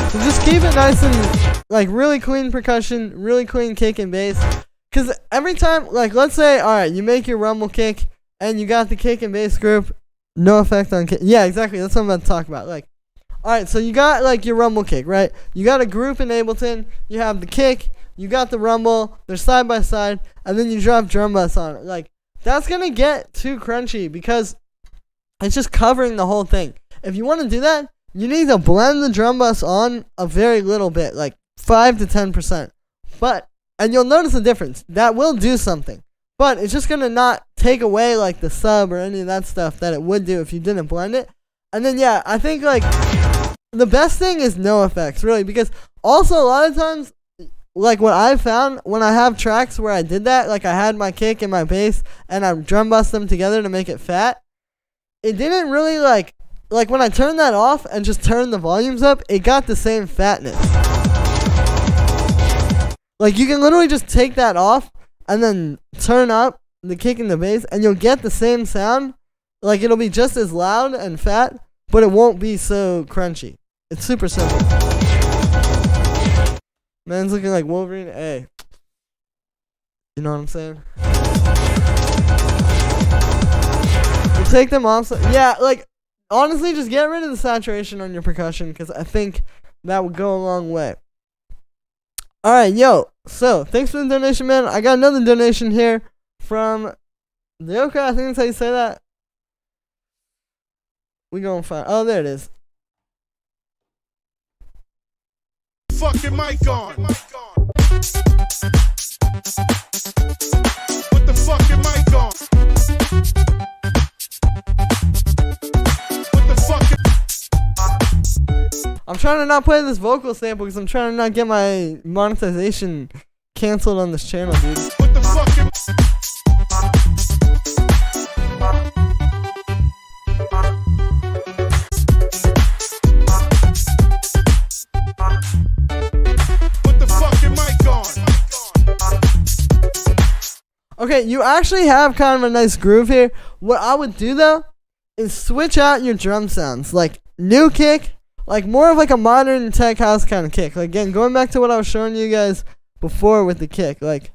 [SPEAKER 1] So just keep it nice and, like, really clean percussion, really clean kick and bass. Because every time, like, let's say, alright, you make your rumble kick and you got the kick and bass group. No effect on kick. Yeah, exactly. That's what I'm about to talk about. Like, alright, so you got, like, your rumble kick, right? You got a group in Ableton. You have the kick. You got the rumble. They're side by side. And then you drop drum bus on it. Like, that's going to get too crunchy because it's just covering the whole thing. If you want to do that, you need to blend the drum bus on a very little bit, like 5 to 10%. And you'll notice a difference. That will do something. but it's just gonna not take away like the sub or any of that stuff that it would do if you didn't blend it. And then yeah, I think like the best thing is no effects, really, because also a lot of times, like what I found when I have tracks where I did that, like I had my kick and my bass and I drum bust them together to make it fat, it didn't really like when I turned that off and just turned the volumes up, it got the same fatness. Like you can literally just take that off and then turn up the kick and the bass and you'll get the same sound. Like it'll be just as loud and fat, but it won't be so crunchy. It's super simple. Man's looking like Wolverine. Hey. You know what I'm saying? You take them off. Yeah, like, honestly, just get rid of the saturation on your percussion because I think that would go a long way. Alright, yo. So, thanks for the donation, man. I got another donation here from Leoka. I think that's how you say that. We gonna find. Oh, there it is.
[SPEAKER 2] Fucking mic on. Put the fucking mic on. Put the fucking.
[SPEAKER 1] I'm trying to not play this vocal sample because I'm trying to not get my monetization canceled on this channel, dude.
[SPEAKER 2] Put the fucking.
[SPEAKER 1] Okay, you actually have kind of a nice groove here. What I would do though is switch out your drum sounds, like new kick, like more of like a modern tech house kind of kick. Like again, going back to what I was showing you guys before with the kick, like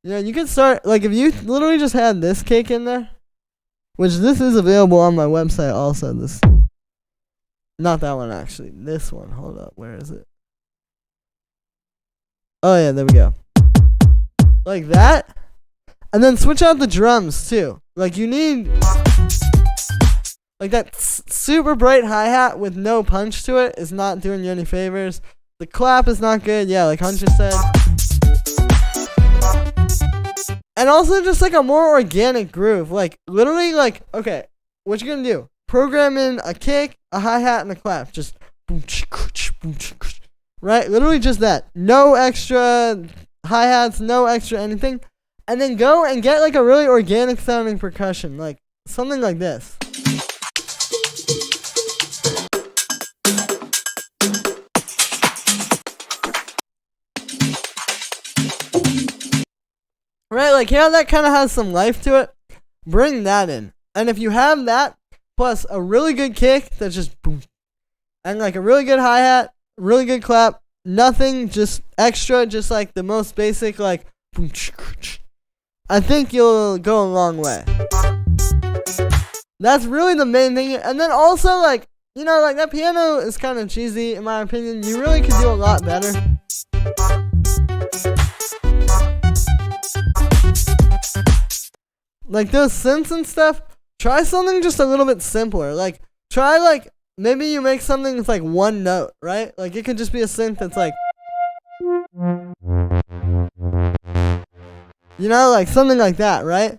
[SPEAKER 1] you know, you could start like if you literally just had this kick in there, which this is available on my website also. This, not that one actually. This one. Hold up, where is it? Oh yeah, there we go. Like that. And then switch out the drums too. Like you need like that super bright hi-hat with no punch to it is not doing you any favors. The clap is not good. Yeah, like Hunter said. And also just like a more organic groove. Like literally like, okay, what you gonna do? Program in a kick, a hi-hat, and a clap. Just boom, right? Literally just that. No extra hi-hats, no extra anything. And then go and get like a really organic sounding percussion, like something like this. Right, like yeah, that kind of has some life to it. Bring that in. And if you have that, plus a really good kick that's just boom, and like a really good hi-hat, really good clap, nothing, just extra, just like the most basic, like boom, I think you'll go a long way. That's really the main thing. And then also, like, you know, like that piano is kind of cheesy in my opinion. You really could do a lot better. Like those synths and stuff, try something just a little bit simpler. Like, try like, maybe you make something that's like one note, right? Like it could just be a synth that's like, you know, like something like that, right?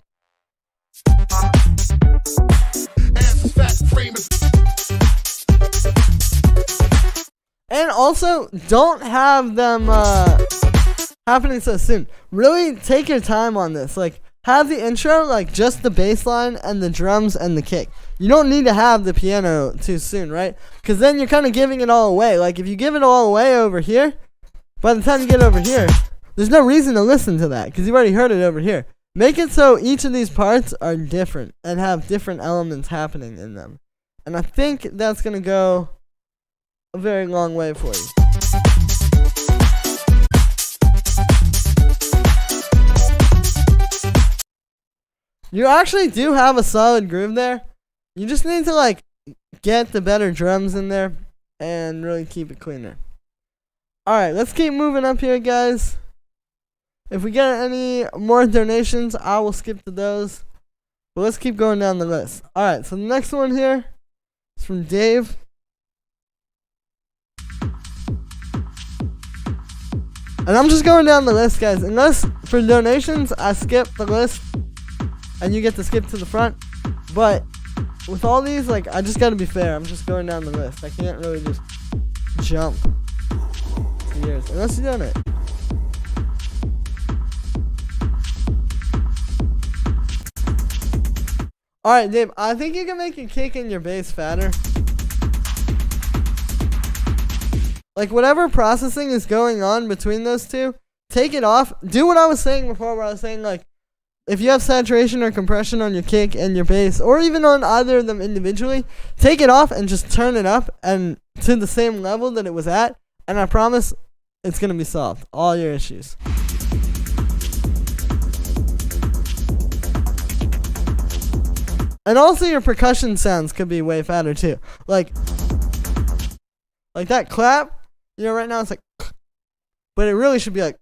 [SPEAKER 1] And also, don't have them happening so soon. Really take your time on this. Like, have the intro, like just the bass line and the drums and the kick. You don't need to have the piano too soon, right? Because then you're kind of giving it all away. Like, if you give it all away over here, by the time you get over here, there's no reason to listen to that because you've already heard it over here. Make it so each of these parts are different and have different elements happening in them. And I think that's going to go a very long way for you. You actually do have a solid groove there. You just need to like get the better drums in there and really keep it cleaner. Alright, let's keep moving up here, guys. If we get any more donations, I will skip to those. But let's keep going down the list. Alright, so the next one here is from Dave. And And I'm just going down the list, guys. Unless for donations, I skip the list and you get to skip to the front. But with all these, like, I just gotta be fair. I'm just going down the list. I can't really just jump to yours unless you donate. Alright, Dave, I think you can make your kick and your bass fatter. Like, whatever processing is going on between those two, take it off. Do what I was saying before, where I was saying, like, if you have saturation or compression on your kick and your bass, or even on either of them individually, take it off and just turn it up and to the same level that it was at, and I promise it's going to be solved. All your issues. And also your percussion sounds could be way fatter too. Like that clap, you know, right now it's like, but it really should be like,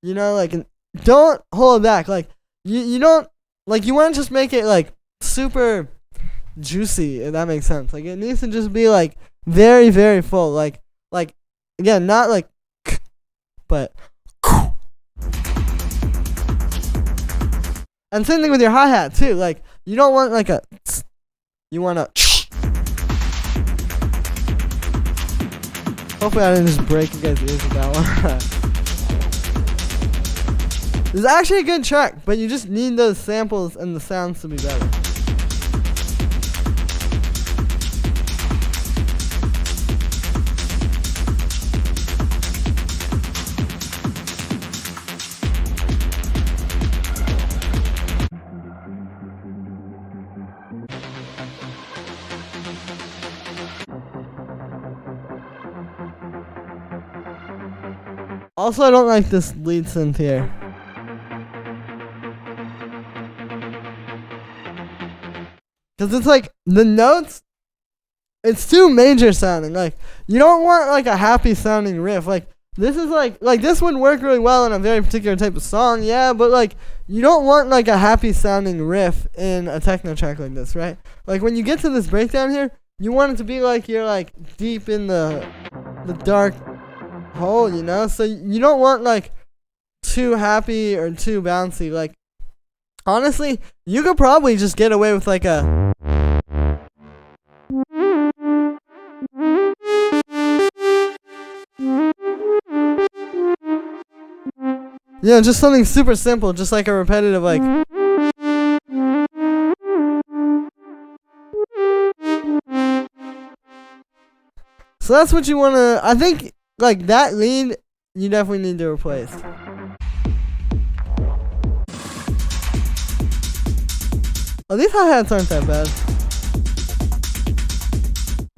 [SPEAKER 1] you know, like, don't hold it back. Like, you don't, like, you want to just make it like super juicy, if that makes sense. Like, it needs to just be like very, very full. Like, again, not like, but. And same thing with your hi-hat too. Like, you don't want like a, you want a. Hopefully I didn't just break you guys' ears with that one. It's actually a good track, but you just need those samples and the sounds to be better. Also, I don't like this lead synth here. Because it's like, the notes, it's too major sounding. Like, you don't want like a happy sounding riff. Like, this is like this would work really well in a very particular type of song, yeah, but like, you don't want like a happy sounding riff in a techno track like this, right? Like, when you get to this breakdown here, you want it to be like you're like deep in the dark hole, you know? So you don't want like too happy or too bouncy. Like, honestly, you could probably just get away with like a just something super simple, just like a repetitive like. So that's what you want to, I think, like, that lead, you definitely need to replace. Oh, these hi-hats aren't that bad.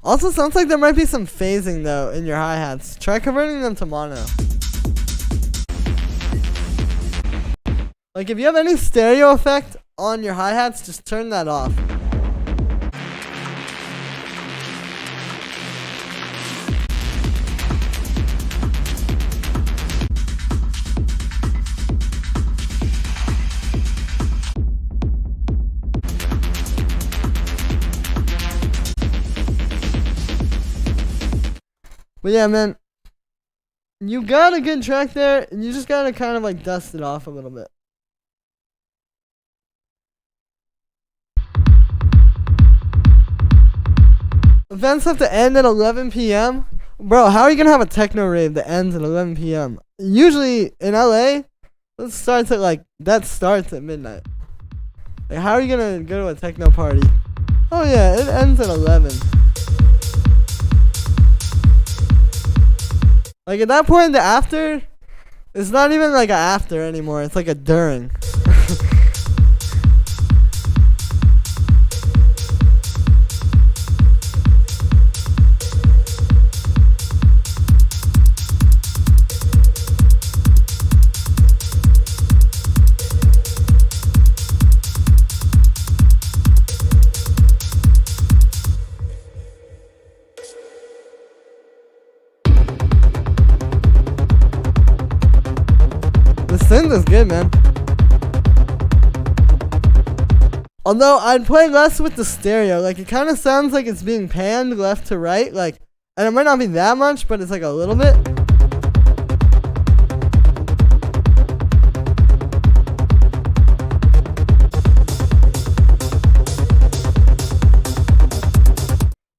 [SPEAKER 1] Also, sounds like there might be some phasing, though, in your hi-hats. Try converting them to mono. Like, if you have any stereo effect on your hi-hats, just turn that off. But yeah, man, you got a good track there, and you just gotta kind of like dust it off a little bit. Events have to end at 11 p.m. Bro, how are you gonna have a techno rave that ends at 11 p.m.? Usually in LA, that starts at midnight. Like, how are you gonna go to a techno party? Oh yeah, it ends at 11. Like, at that point, the after, it's not even like an after anymore. It's like a during. Synth is good, man. Although I'd play less with the stereo. Like, it kind of sounds like it's being panned left to right. Like, and it might not be that much, but it's like a little bit.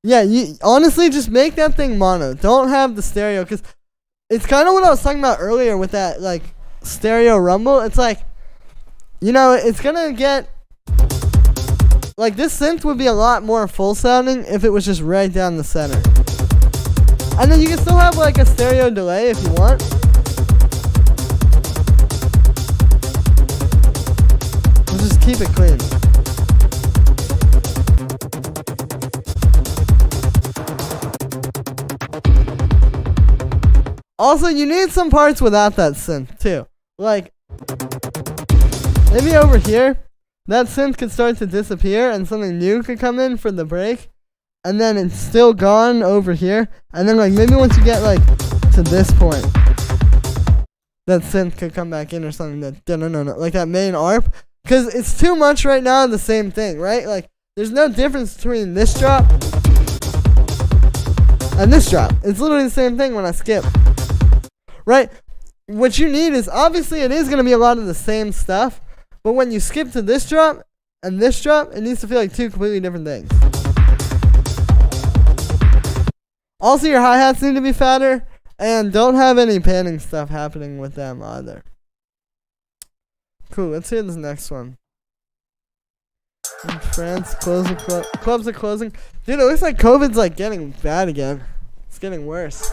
[SPEAKER 1] Yeah, you honestly just make that thing mono. Don't have the stereo, because it's kind of what I was talking about earlier with that like stereo rumble. It's like, you know, it's gonna get like this synth would be a lot more full sounding if it was just right down the center. And then you can still have like a stereo delay if you want. We'll just keep it clean. Also, you need some parts without that synth too. Like, maybe over here, that synth could start to disappear and something new could come in for the break. And then it's still gone over here. And then like maybe once you get like to this point, that synth could come back in or something. That like that main ARP. Because it's too much right now, the same thing, right? Like, there's no difference between this drop and this drop. It's literally the same thing when I skip. Right? What you need is, obviously it is going to be a lot of the same stuff, but when you skip to this drop and this drop, it needs to feel like two completely different things. Also, your hi-hats need to be fatter, and don't have any panning stuff happening with them either. Cool, let's hear this next one. In France, clubs are closing. Dude, it looks like COVID's like getting bad again. It's getting worse.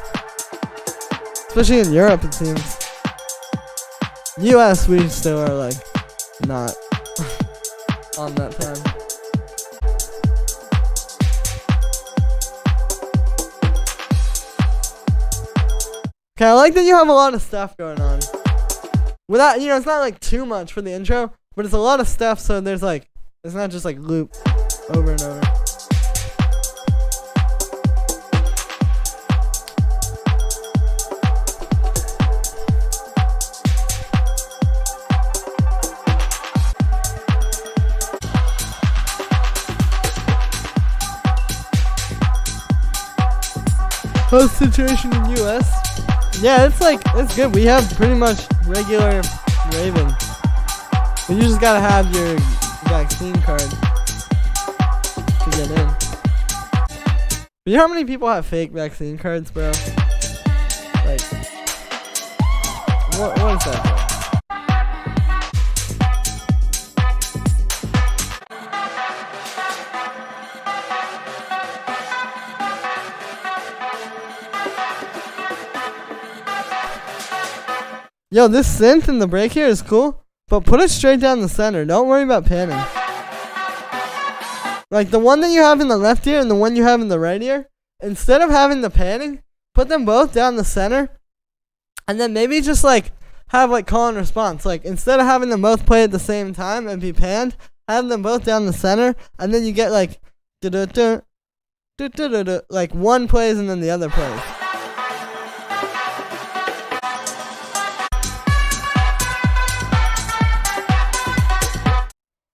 [SPEAKER 1] Especially in Europe, it seems. US, we still are like not on that time. Okay, I like that you have a lot of stuff going on. Without, you know, it's not like too much for the intro, but it's a lot of stuff, so there's like, it's not just like loop over and over. Host situation in US? Yeah, it's like, it's good. We have pretty much regular Raven. But you just gotta have your vaccine card to get in. You know how many people have fake vaccine cards, bro? Like, what is that, bro? Yo, this synth in the break here is cool, but put it straight down the center. Don't worry about panning. Like the one that you have in the left ear and the one you have in the right ear, instead of having the panning, put them both down the center, and then maybe just like have like call and response. Like instead of having them both play at the same time and be panned, have them both down the center, and then you get like like one plays and then the other plays.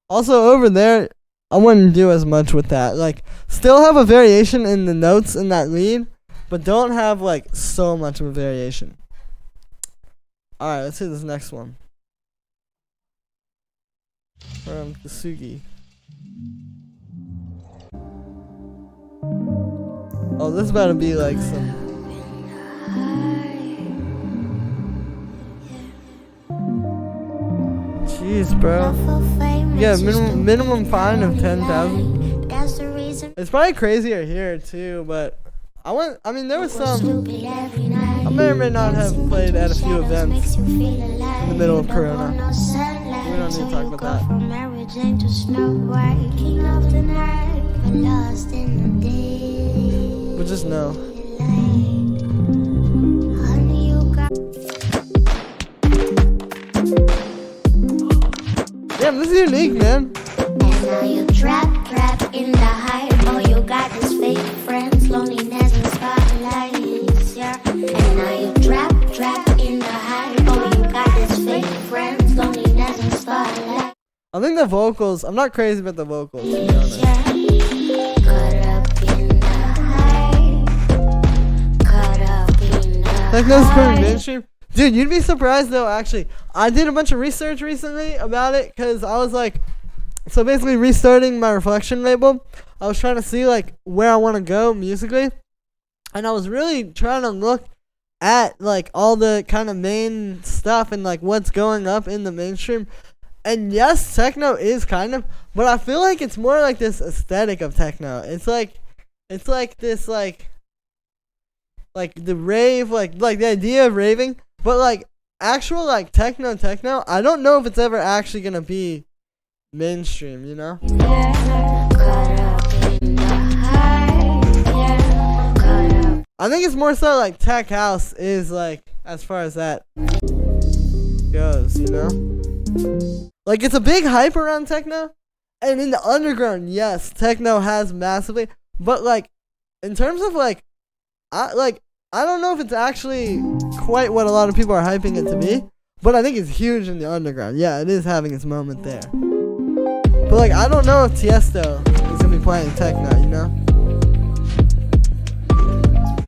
[SPEAKER 1] Also over there, I wouldn't do as much with that. Like, still have a variation in the notes in that lead, but don't have like so much of a variation. Alright, let's see this next one. From Kasugi. Oh, this is about to be like some... Jeez, bro. You got a minimum fine of 10,000. It's probably crazier here too, but I mean, there was some. I may or may not have played at a few events in the middle of Corona. We don't need to talk about that. But just know. Damn, this is unique, man.
[SPEAKER 3] And now you trap in the hype. Oh, you got this fake friends, loneliness and spotlights, yeah. And now you trap in the hype. Oh, you got this fake friends, loneliness and spotlights.
[SPEAKER 1] I think the vocals, I'm not crazy about the vocals, to be honest.
[SPEAKER 3] Caught up in the hype. Caught up in the hype.
[SPEAKER 1] Techno's pretty mainstream. Dude, you'd be surprised though, actually. I did a bunch of research recently about it, because I was like, So basically restarting my Reflection label, I was trying to see like where I want to go musically, and I was really trying to look at like all the kind of main stuff and like what's going up in the mainstream. And yes, techno is kind of, but I feel like it's more like this aesthetic of techno. It's like this like the rave, like the idea of raving, but like actual like techno, I don't know if it's ever actually gonna be mainstream, you know? I think it's more so like tech house is like as far as that goes, you know? Like it's a big hype around techno, and in the underground, yes, techno has massively, but like in terms of like I don't know if it's actually quite what a lot of people are hyping it to be, but I think it's huge in the underground. Yeah, it is having its moment there. But like I don't know if Tiesto is gonna be playing techno, you know?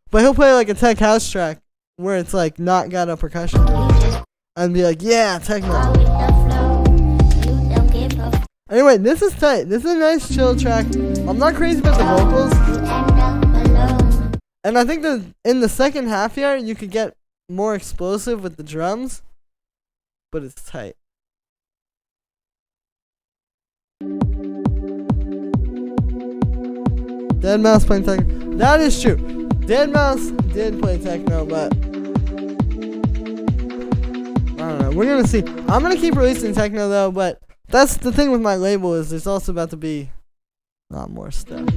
[SPEAKER 1] But he'll play like a tech house track where it's like not got a percussion and be like, yeah, techno. Anyway, this is tight. This is a nice chill track. I'm not crazy about the vocals. And I think that in the second half here, you could get more explosive with the drums. But it's tight. Deadmau5 playing techno. That is true. Deadmau5 did play techno, but I don't know. We're gonna see. I'm gonna keep releasing techno though, but that's the thing with my label is there's also about to be a lot more stuff.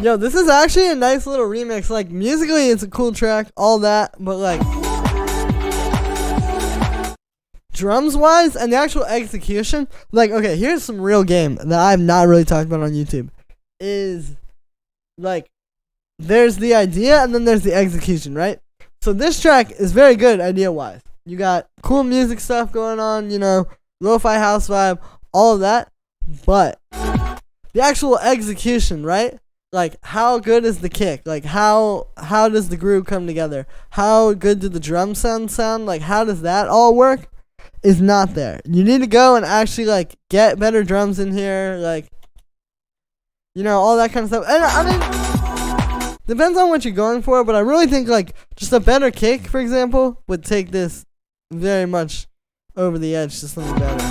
[SPEAKER 1] Yo, this is actually a nice little remix. Like, musically, it's a cool track, all that, but, like, drums-wise and the actual execution, like, okay, here's some real game that I've not really talked about on YouTube, is, like, there's the idea and then there's the execution, right? So this track is very good idea-wise. You got cool music stuff going on, you know, lo-fi house vibe, all of that, but the actual execution, right? Like, how good is the kick? Like, how does the groove come together? How good do the drum sound? Like, how does that all work? Is not there. You need to go and actually, like, get better drums in here. Like, you know, all that kind of stuff. And, I mean, depends on what you're going for, but I really think, like, just a better kick, for example, would take this very much over the edge to something better.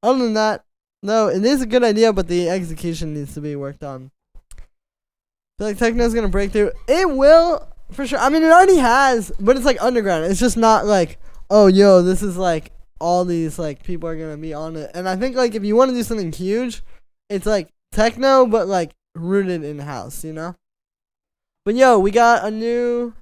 [SPEAKER 1] Other than that, no, it is a good idea, but the execution needs to be worked on. I feel like techno's gonna break through. It will, for sure. I mean, it already has, but it's like underground. It's just not like, oh, yo, this is like all these like people are gonna be on it. And I think like if you want to do something huge, it's like techno, but like rooted in house, you know. But yo, we got a new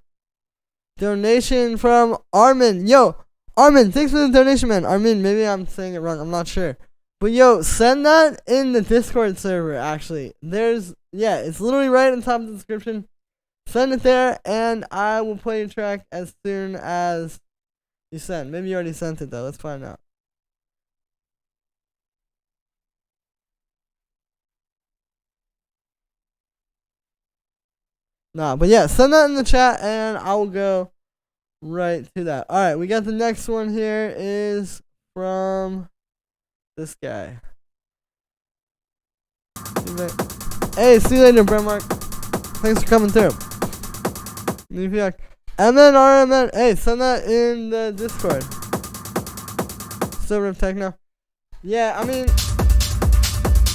[SPEAKER 1] donation from Armin. Yo, Armin, thanks for the donation, man. Armin, maybe I'm saying it wrong. I'm not sure. But yo, send that in the Discord server, actually. It's literally right on top of the description. Send it there, and I will play your track as soon as you send. Maybe you already sent it, though. Let's find out. Nah, but yeah, send that in the chat, and I will go right to that. Alright, we got the next one here is from this guy. Hey, see you later, Brentmark. Thanks for coming through. MN. Hey, send that in the Discord. Server of Techno. Yeah, I mean,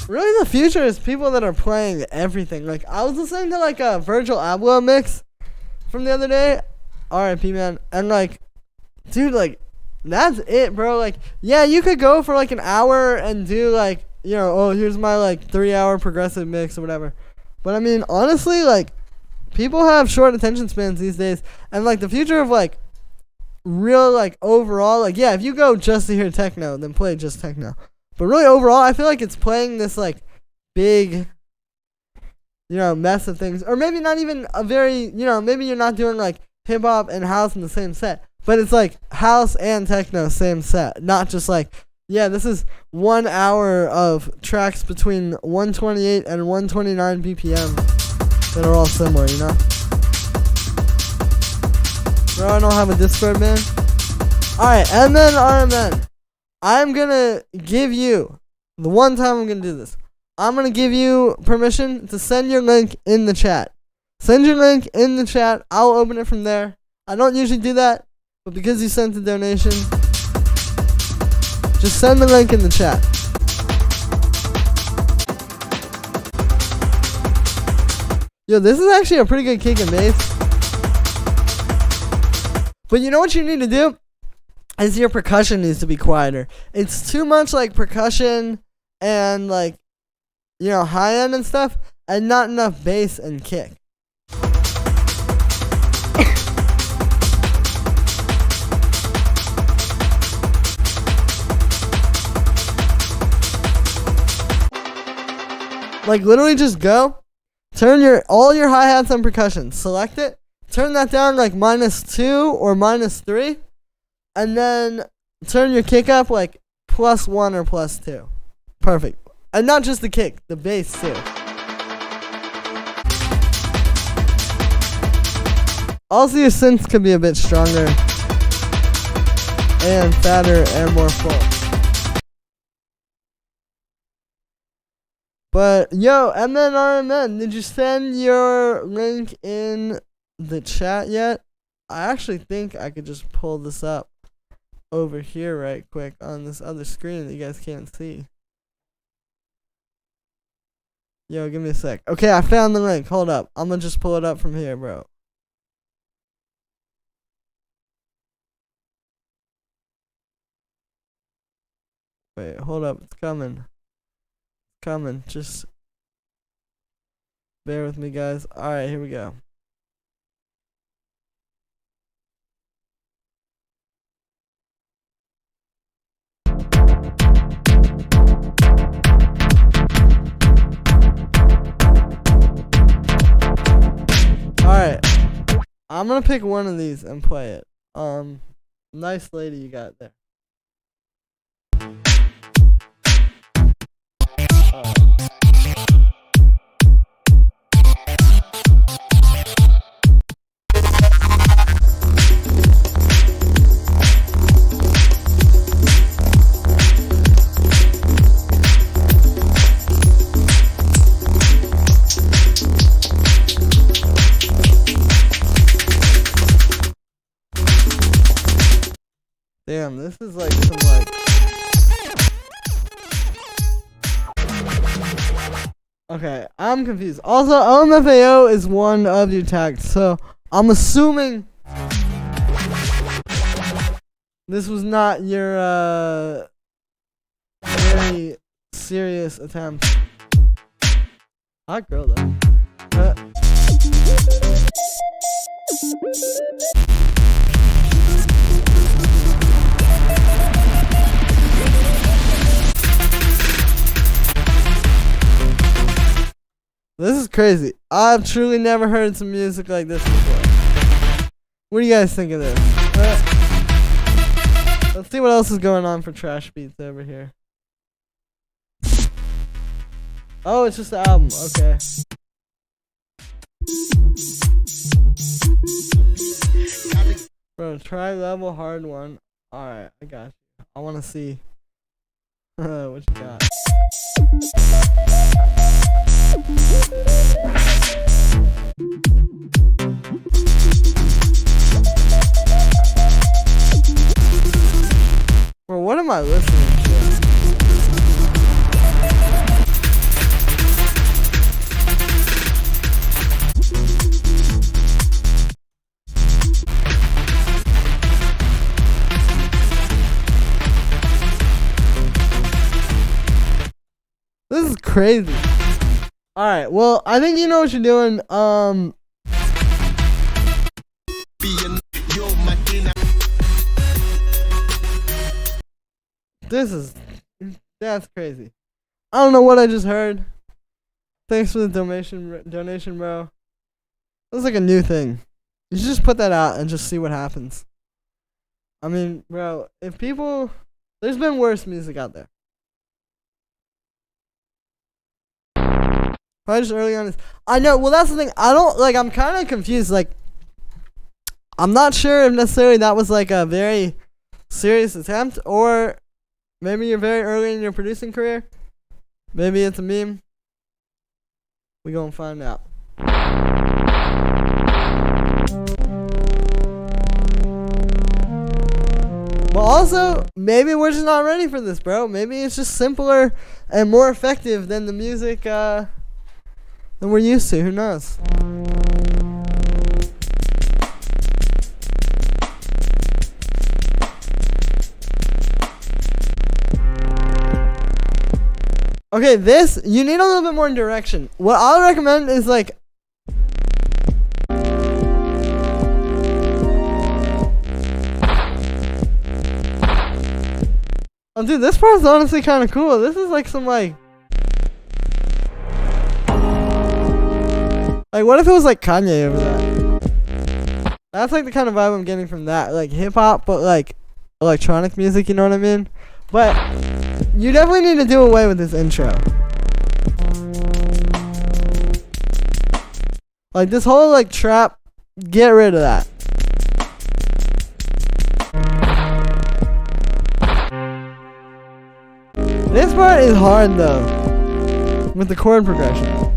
[SPEAKER 1] really the future is people that are playing everything. Like, I was listening to like a Virgil Abloh mix from the other day. R.I.P. man. And like, dude, like, that's it, bro. Like, yeah, you could go for like an hour and do like, you know, oh, here's my like 3-hour progressive mix or whatever. But I mean, honestly, like, people have short attention spans these days, and like the future of like real like overall, like yeah, if you go just to hear techno, then play just techno. But really overall, I feel like it's playing this like big, mess of things, or maybe not even a very, maybe you're not doing like hip hop and house in the same set, but it's like house and techno same set, not just like, yeah, this is 1 hour of tracks between 128 and 129 BPM that are all similar, Bro, I don't have a Discord, man. Alright, and then RMN. I'm gonna give you, the one time I'm gonna do this, I'm gonna give you permission to send your link in the chat. Send your link in the chat. I'll open it from there. I don't usually do that, but because you sent the donation, just send the link in the chat. Yo, this is actually a pretty good kick and bass. But you know what you need to do? Is your percussion needs to be quieter. It's too much like percussion and like, high end and stuff, and not enough bass and kick. Like literally just go, turn all your hi-hats and percussion, select it, turn that down like -2 or -3, and then turn your kick up like +1 or +2. Perfect. And not just the kick, the bass too. Also your synths could be a bit stronger and fatter and more full. But yo, MNRMN, did you send your link in the chat yet? I actually think I could just pull this up over here right quick on this other screen that you guys can't see. Yo, give me a sec. Okay, I found the link. Hold up. I'm gonna just pull it up from here, bro. Wait, hold up. It's coming. Coming. Just bear with me, guys. Alright, here we go. Alright. I'm gonna pick one of these and play it. Nice lady you got there. Damn, this is like some like... Okay, I'm confused. Also, LMFAO is one of your tags, so I'm assuming this was not your very serious attempt. Hot girl though. This is crazy. I've truly never heard some music like this before. What do you guys think of this? Let's see what else is going on for trash beats over here. Oh, it's just the album. Okay. Bro, tri-level hard one. Alright, I got you. I want to see what you got. Bro, what am I listening to? This is crazy. Alright, well, I think you know what you're doing. That's crazy. I don't know what I just heard. Thanks for the donation, bro. That's like a new thing. You should just put that out and just see what happens. I mean, bro, if people, there's been worse music out there. Probably just early on. I know. Well, that's the thing. I'm kind of confused. Like, I'm not sure if necessarily that was like a very serious attempt, or maybe you're very early in your producing career. Maybe it's a meme. We gonna find out. But also, maybe we're just not ready for this, bro. Maybe it's just simpler and more effective than the music than we're used to. Who knows? Okay, this, you need a little bit more direction. What I'll recommend is like, oh, dude, this part's honestly kind of cool. This is like some like what if it was like Kanye over that? That's like the kind of vibe I'm getting from that, like hip hop, but like electronic music. You know what I mean? But you definitely need to do away with this intro. Like this whole like trap, get rid of that. This part is hard though, with the chord progression.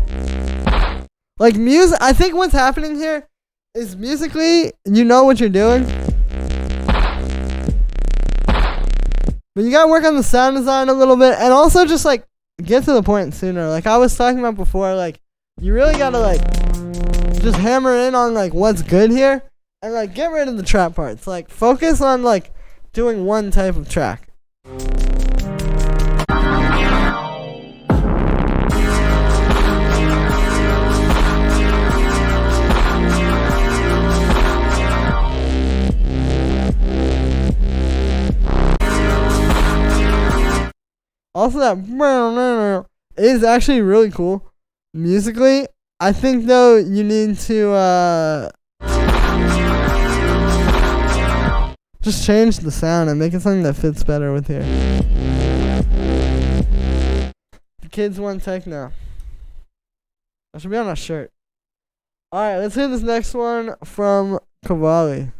[SPEAKER 1] Like music, I think what's happening here is musically, you know what you're doing. But you gotta work on the sound design a little bit, and also just like get to the point sooner. Like I was talking about before, like you really gotta like just hammer in on like what's good here, and like get rid of the trap parts. Like focus on like doing one type of track. Also, that is actually really cool musically. I think though you need to just change the sound and make it something that fits better with here. The kids want techno. That should be on a shirt. Alright, let's hear this next one from Cavalli.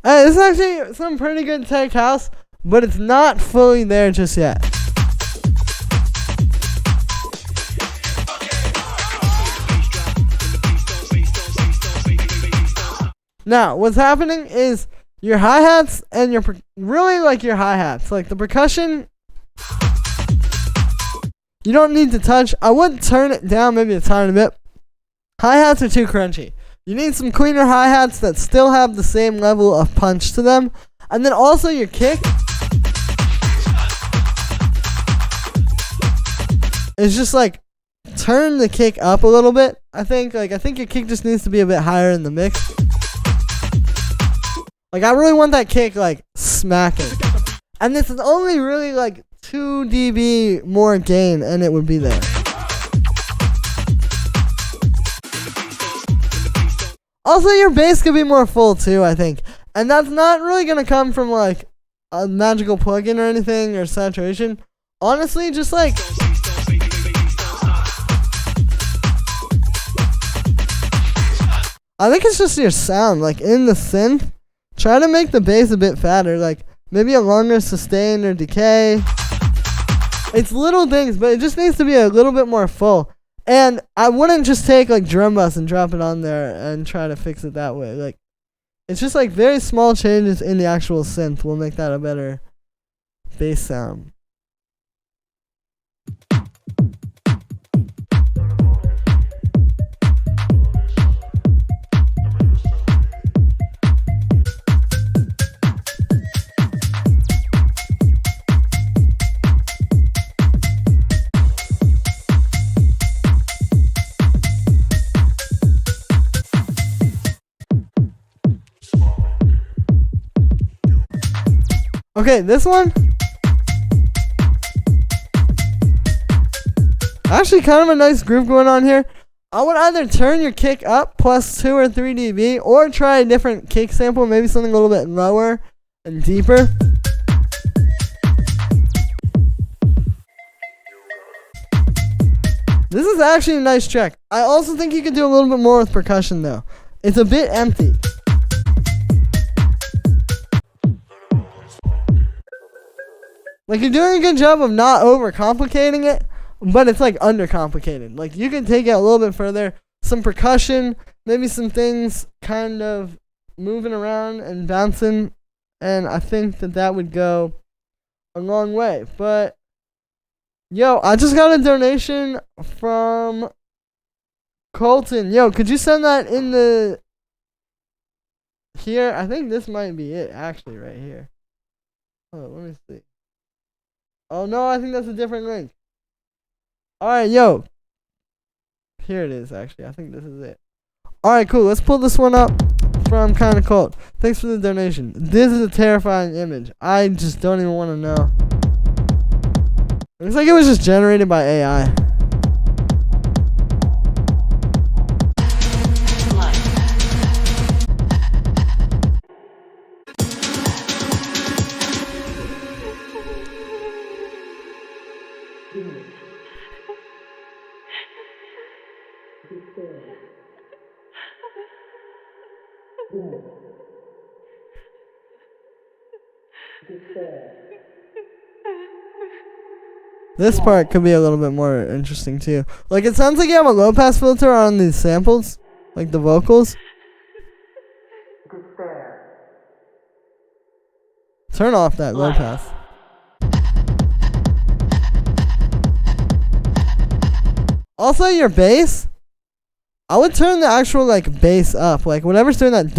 [SPEAKER 1] Hey, this is actually some pretty good tech house, but it's not fully there just yet. Now, what's happening is your hi-hats and your hi-hats, like the percussion, you don't need to touch. I would turn it down maybe a tiny bit. Hi-hats are too crunchy. You need some cleaner hi-hats that still have the same level of punch to them. And then also your kick is just like turn the kick up a little bit. I think your kick just needs to be a bit higher in the mix. Like I really want that kick like smacking. And this is only really like 2 dB more gain and it would be there. Also, your bass could be more full too, I think. And that's not really going to come from like a magical plugin or anything or saturation. Honestly, just like I think it's just your sound. Like in the synth, try to make the bass a bit fatter. Like maybe a longer sustain or decay. It's little things, but it just needs to be a little bit more full. And I wouldn't just take like drum bus and drop it on there and try to fix it that way. Like, it's just like very small changes in the actual synth will make that a better bass sound. Okay, this one. Actually, kind of a nice groove going on here. I would either turn your kick up plus 2 or 3 dB, or try a different kick sample, maybe something a little bit lower and deeper. This is actually a nice track. I also think you could do a little bit more with percussion though. It's a bit empty. Like, you're doing a good job of not overcomplicating it, but it's like undercomplicated. Like, you can take it a little bit further. Some percussion, maybe some things kind of moving around and bouncing, and I think that would go a long way. But yo, I just got a donation from Colton. Yo, could you send that in the here? I think this might be it actually right here. Oh, let me see. Oh no, I think that's a different link. Alright, yo. Here it is actually. I think this is it. Alright, cool. Let's pull this one up from Kinda Cold. Thanks for the donation. This is a terrifying image. I just don't even want to know. It looks like it was just generated by AI. This part could be a little bit more interesting too. Like, it sounds like you have a low pass filter on these samples, like the vocals. Turn off that low pass. Also, your bass, I would turn the actual like bass up, like whatever's doing that.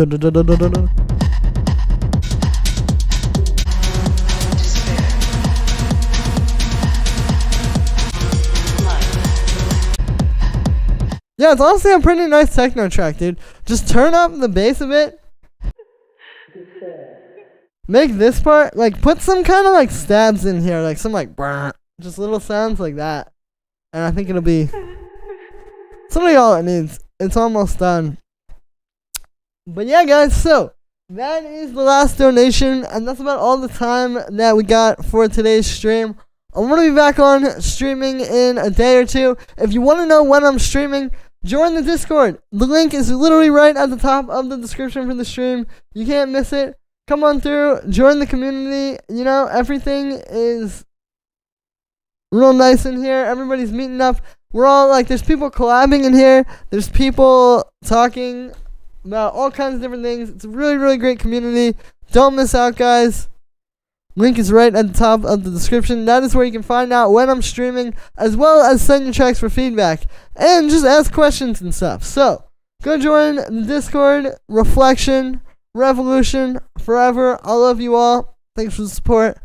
[SPEAKER 1] Yeah, it's honestly a pretty nice techno track, dude. Just turn up the bass a bit. Make this part, like, put some kind of like stabs in here, like some like brr, just little sounds like that. And I think it'll be something all it needs. It's almost done. But yeah, guys, so that is the last donation, and that's about all the time that we got for today's stream. I'm going to be back on streaming in a day or two. If you want to know when I'm streaming, join the Discord. The link is literally right at the top of the description for the stream. You can't miss it. Come on through, join the community. You know, everything is real nice in here. Everybody's meeting up. We're all like, there's people collabing in here. There's people talking about all kinds of different things. It's a really, really great community. Don't miss out, guys. Link is right at the top of the description. That is where you can find out when I'm streaming, as well as send your tracks for feedback and just ask questions and stuff. So, go join the Discord. Reflection, Revolution, forever. I love you all. Thanks for the support.